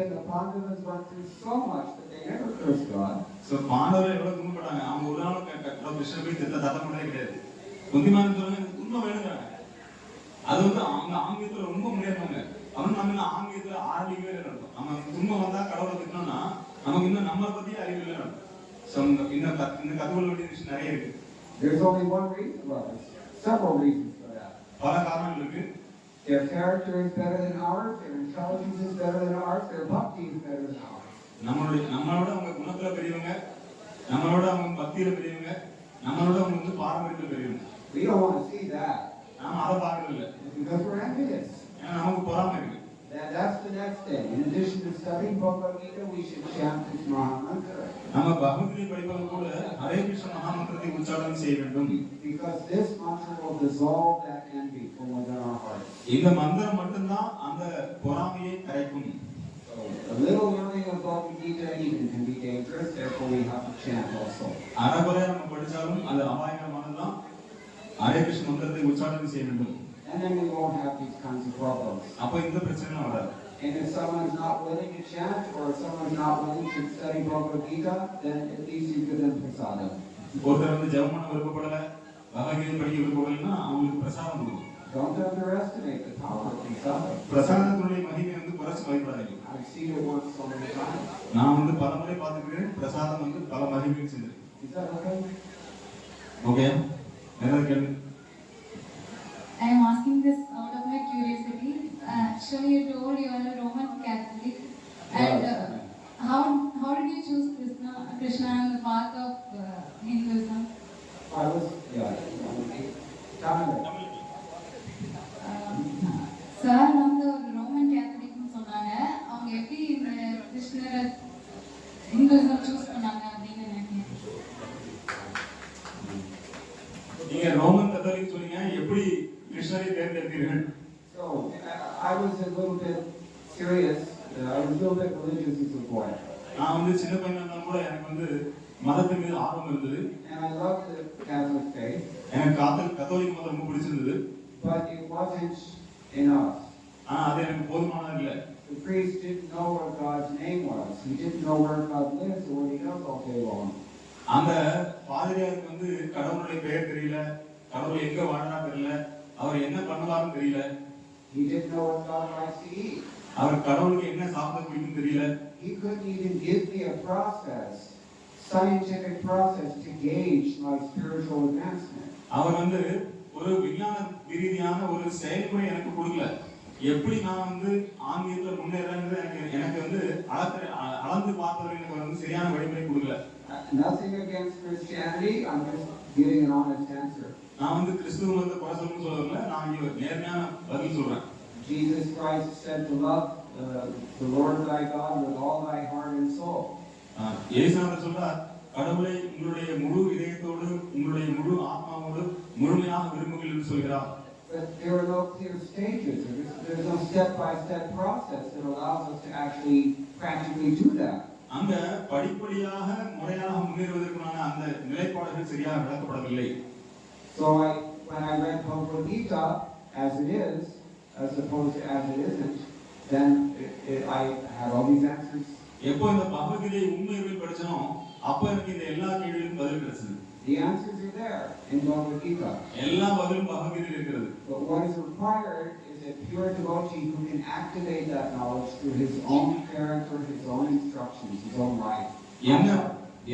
and the Pandavas went through so much that they never cursed God. So பாண்டவர்கள் எவ்வளவு துன்பப்பட்டாங்க, அவங்க ஒரு நாள் கிருஷ்ணர் போய் தத்தம் பண்ணவே கிடையாது. புத்திமான் சொல்லுங்க துன்பம் வேணுங்கிறாங்க. அது வந்து அவங்க ஆங்கிலத்துல ரொம்ப முன்னேறாங்க. அவன் நம்ம ஆங்கிலத்துல ஆரம்பிக்கவே இல்லை. நம்ம துன்பம் வந்தா கடவுளை திட்டணும்னா நமக்கு இன்னும் நம்மளை பத்தி அறிவு இல்லை. இன்னும் கத்துக்கொள்ள வேண்டிய விஷயம் நிறைய இருக்கு. There's only one reason for this. Several reasons for that. பல காரணங்கள் இருக்கு. Their character is better than ours. Their intelligence is better than ours. Their bhakti is better than ours. நம்மளோட அவங்க குணத்துல பெரியவங்க, நம்மளோட அவங்க பக்தியில பெரியவங்க, நம்மளோட அவங்க வந்து பாரம்பரியத்துல பெரியவங்க. We don't want to see that. நாம அதை பார்க்கறது இல்லை. Because we're envious. ஏன்னா நமக்கு பொறாமை இருக்கு. That's the next thing. In addition to studying Bhagavad Gita, we should chant this Mahamantra. நம்ம பகவத்கீதை படிப்பது கூட ஹரே கிருஷ்ண மகாமந்திரத்தை உச்சாரணம் செய்ய வேண்டும். Because this mantra will dissolve that envy from within our hearts. இந்த மந்திரம் மட்டும்தான் அந்த பொறாமையை கரைக்கும். A little learning of Bhagavad Gita even can be dangerous. Therefore, we have to chant also. அறகுறை நம்ம படிச்சாலும் அது அபாயகரமானதுதான். ஹரே கிருஷ்ண மந்திரத்தை உச்சாரணம் செய்ய வேண்டும். And then we won't have these kinds of problems. அப்ப இந்த பிரச்சனை வராது. And if someone is not willing to chant, or if someone is not willing to study Bhagavad Gita, then at least you give them prasadam. ஒருத்தர் வந்து ஜெபம் பண்ண விருப்பப்படல, பகவத்கீதை படிக்க விருப்பப்படலைன்னா அவங்களுக்கு பிரசாதம் கொடுக்கும். Don't underestimate the power of prasadam. பிரசாதத்துடைய மகிமை வந்து குறைச்சு மதிப்பிடாதீங்க. I've seen it work so many times. நான் வந்து பல முறை பார்த்துக்கிறேன், பிரசாதம் வந்து பல மகிமைகள் செஞ்சது. Is that okay? ஓகே, வேற கேள்வி? I am asking this out of my curiosity. Actually, you told you are a Roman Catholic, and how did you choose Krishna and the path of Hinduism? I was, sir வந்து ஒரு Roman கேத்தலிக்னு சொன்னாங்க. அவங்க எப்படி இந்த கிருஷ்ணரை Hinduism choose பண்ணாங்க அப்படின்னு நினைக்கிறேன். நீங்க ரோமன் கத்தோலிக் சொன்னீங்க, எப்படி கிருஷ்ணரை தேர்ந்தெடுத்தீர்கள்? So I was a little bit serious. I was a little bit religious as a boy. நான் வந்து சின்ன பையனா இருந்தாலும் கூட எனக்கு வந்து மதத்தின் மீது ஆர்வம் இருந்தது. And I loved the Catholic faith. எனக்கு கத்தோலிக்க மதம் ரொம்ப பிடிச்சிருந்தது. But it wasn't enough. ஆனா அது எனக்கு போதுமானது இல்லை. The priest didn't know what God's name was. He didn't know where God lives or what he does all day long. அந்த பாதிரியாருக்கு வந்து கடவுளுடைய பெயர் தெரியல, கடவுள் எங்க வாழ்றாரு தெரியல, அவர் என்ன பண்ணுவாருன்னு தெரியல. He didn't know what God likes to eat. அவர் கடவுளுக்கு என்ன சாப்பிட பிடிக்கும் தெரியல. He couldn't even give me a scientific process to gauge my spiritual advancement. அவர் வந்து ஒரு விஞ்ஞான ரீதியான ஒரு செயல்முறை எனக்கு கொடுக்கல. எப்படி நான் வந்து ஆன்மீகத்துல முன்னேறேன்னு எனக்கு வந்து அளந்து பார்த்தவர் எனக்கு வந்து சரியான வழிமுறை கொடுக்கல. Nothing against Christianity. I'm just giving an honest answer. நான் வந்து கிறிஸ்துவ மதத்தை குறை சொல்லணும்னு சொல்லல, நான் இங்க நேர்மையான பதில் சொல்றேன். Jesus Christ said to love the Lord thy God with all thy heart and soul. இயேசுநாதர் சொல்றார், கடவுளை உங்களுடைய முழு இதயத்தோடு உங்களுடைய முழு ஆத்மாவோடு முழுமையாக விரும்புங்கள் என்று சொல்கிறார். But there are no clear stages. There's no step-by-step process that allows us to actually practically do that. அங்க படிப்படியாக முறையாக முன்னேறுவதற்கான அந்த நிலைப்பாடுகள் சரியாக விளக்கப்படவில்லை. So when I read Bhagavad Gita as it is, as opposed to as it isn't, then I had all these answers. எப்போ இந்த பகவத்கீதை உண்மையை படிச்சனோ அப்போ எனக்கு இந்த எல்லா கேள்விகளுக்கும் பதில் கிடைச்சது. The answers are there in Bhagavad Gita. எல்லா பதிலும் பகவத்கீதையில் இருக்கிறது. But what is required is a pure devotee who can activate that knowledge through his own character, his own instructions, his own life.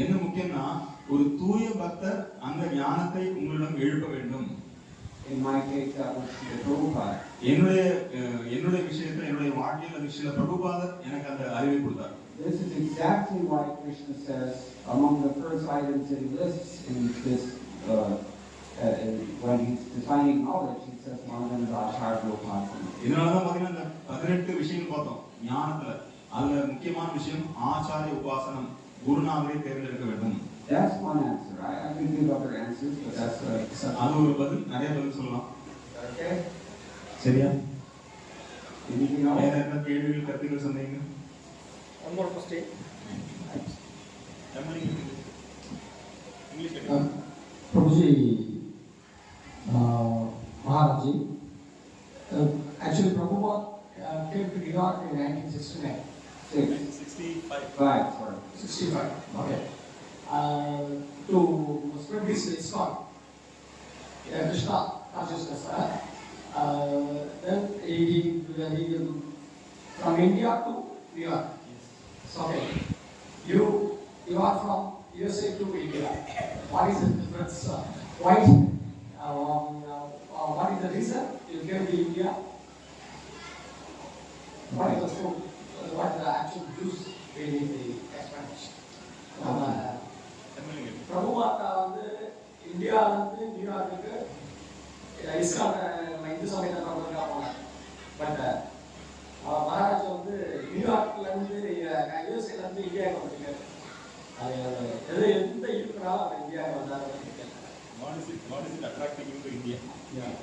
என்ன முக்கியம்னா ஒரு தூய பக்தர் அந்த ஞானத்தை உங்களிடம் எழுப்ப வேண்டும். In my case, that was Srila Prabhupada. என்னுடைய விஷயத்துல என்னுடைய வாழ்க்கையில் அந்த விஷயத்துல பிரபுபாதர் எனக்கு அந்த அறிவை கொடுத்தார். This is exactly why Krishna says among the first items that he lists in this when he's defining knowledge, he says one of them is Acharya-Upasana. இதனாலதான் பாத்தீங்கன்னா இந்த 18 விஷயங்கள் பார்த்தோம் ஞானத்துல. அதுல முக்கியமான விஷயம் ஆச்சாரிய உபாசனம், குருநாதரை தேர்ந்தெடுக்க வேண்டும். That's one answer. I can give other answers, but that's அது ஒரு பதில். நிறைய பதில் சொல்லலாம். Okay. சரியா? Anything else? வேற என்ன கேள்விகள் கருத்துக்கள் சொன்னீங்க? One more question. English. Prabhuji, Maharaj ji, actually Prabhupada came to New York in 1969. 65, sorry. 65, okay. To spread this ISKCON, Krishna consciousness. Then he from India to New York. So, okay. You are from USA to India. What is the difference? Why? What is the reason you came to India? What is the food? What is the actual juice behind the explanation? பிரபுமாதா வந்து இந்தியாவிலிருந்து New York ISKCON Hindu சமயத்தை தொடர்பாக போனார். But Maharaja வந்து நியூயார்க்லேருந்து யூஎஸ்ஏலேருந்து இந்தியாவுக்கு வந்துருக்காரு. அது எந்த ஈர்ப்புனாலும் அவர் இந்தியாவுக்கு வந்தார். What is it attracting you to India? Yeah.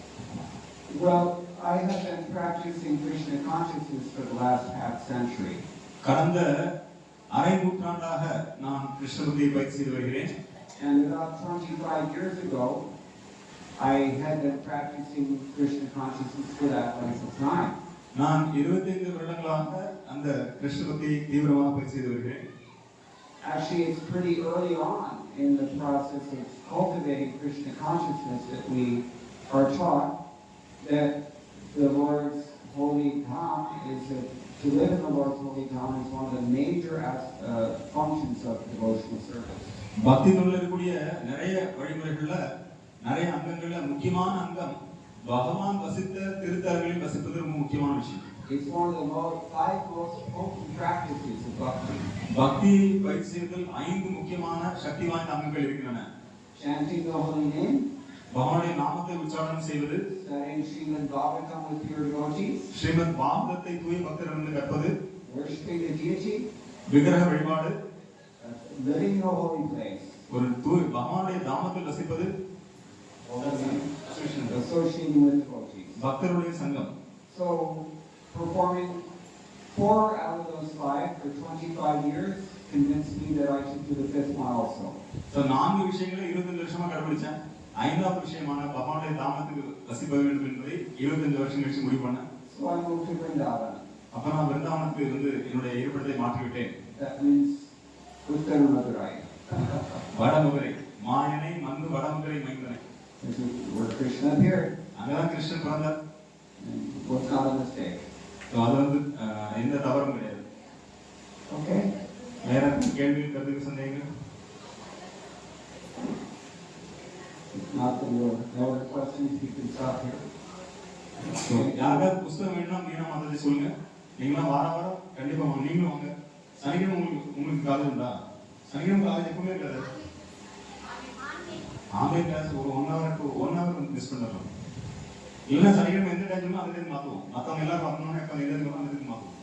Well, I have been practicing Krishna consciousness for the last half century. கடந்த அரை நூற்றாண்டாக நான் கிருஷ்ணபக்தியை பயிற்சி செய்து வருகிறேன். And about 25 years ago, I had been practicing Krishna consciousness for that length of time. நான் 25 வருடங்களாக அந்த கிருஷ்ணபக்தியை தீவிரமாக பயிற்சி செய்து வருகிறேன். Actually, it's pretty early on in the process of cultivating Krishna consciousness that we are taught that the Lord's holy dham is to live in the Lord's holy dham is one of the major functions of devotional service. பக்தி நூலில் இருக்கக்கூடிய நிறைய வழிமுறைகள்ல நிறைய அங்கங்கள்ல முக்கியமான அங்கம் பகவான் வசித்த திருத்தலங்களில் வசிப்பது ரொம்ப முக்கியமான விஷயம். It's one of the 5 most potent practices of bhakti. பக்தி பயிற்சி செய்வதில் 5 முக்கியமான சக்தி வாய்ந்த அங்கங்கள் இருக்கின்றன. Chanting the holy name, பகவானுடைய நாமத்தை உச்சாரணம் செய்வது, studying Srimad Bhagavatam with pure devotees, Srimad பாகவதத்தை தூய பக்தரிடமிருந்து கற்பது, worshiping the deity, விக்கிரக வழிபாடு, living in a holy place, ஒரு தூய பகவானுடைய தாமத்தில் வசிப்பது, associating with devotees. பக்தருடைய சங்கம். So, performing 4 out of those 5 for 25 years convinced me that I should do the fifth one also. So 4 விஷயங்களை 25 வருஷமா கடைபிடிச்சேன். 5வது விஷயமான பகவானுடைய தாமத்துக்கு வசிக்க வேண்டும் என்பதை 25 வருஷம் கழிச்சு முடிவு பண்ணேன். So I moved to Vrindavan. அப்ப நான் விருந்தாவனத்துக்கு என்னுடைய இருப்பிடத்தை மாற்றிவிட்டேன். That means Uttaramudurai. வடமுகரை மாயனை மந்து வடமுகரை மைந்தனை. This is where Krishna appeared. அங்கதான் கிருஷ்ணன் பிறந்தார். And was not a mistake. So அது எந்த தவறும் கிடையாது. Okay? வேற கேள்வி கருத்துக்கு சந்தேகங்கள்? If not, then you'll know the questions, you can stop here. So யாராவது புஸ்தகம் வேணும்னா மீனா மாதிரி சொல்லுங்க. நீங்களாம் வாரம் கண்டிப்பா வாங்க. நீங்களும் வாங்க. சனிக்கிழமை உங்களுக்கு காலேஜ் உண்டா? சனிக்கிழமை காலேஜ் எப்பவுமே இருக்காது. ஆன்லைன் கிளாஸ் ஒரு 1 hour மிஸ் பண்ணுறோம். இல்லைன்னா சனிக்கிழமை எந்த டைம்ல அந்த டைம் மாற்றுவோம். மற்றவங்க எல்லாரும் வரணும்னா எப்போ எந்த டைம் அந்த டைம் மாற்றுவோம்.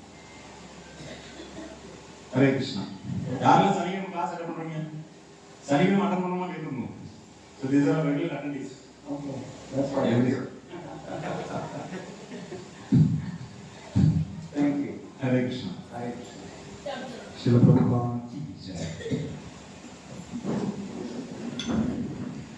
ஹரே கிருஷ்ணா. யாரெல்லாம் சனிக்கிழமை கிளாஸ் அட்டன் பண்றீங்க? சனிக்கிழமை அட்டன் பண்ணணுமா கேட்கணும். So these are regular attendees. Okay, that's why I'm here. Thank you. Hare Krishna. Hare Krishna. சில பிரபுபா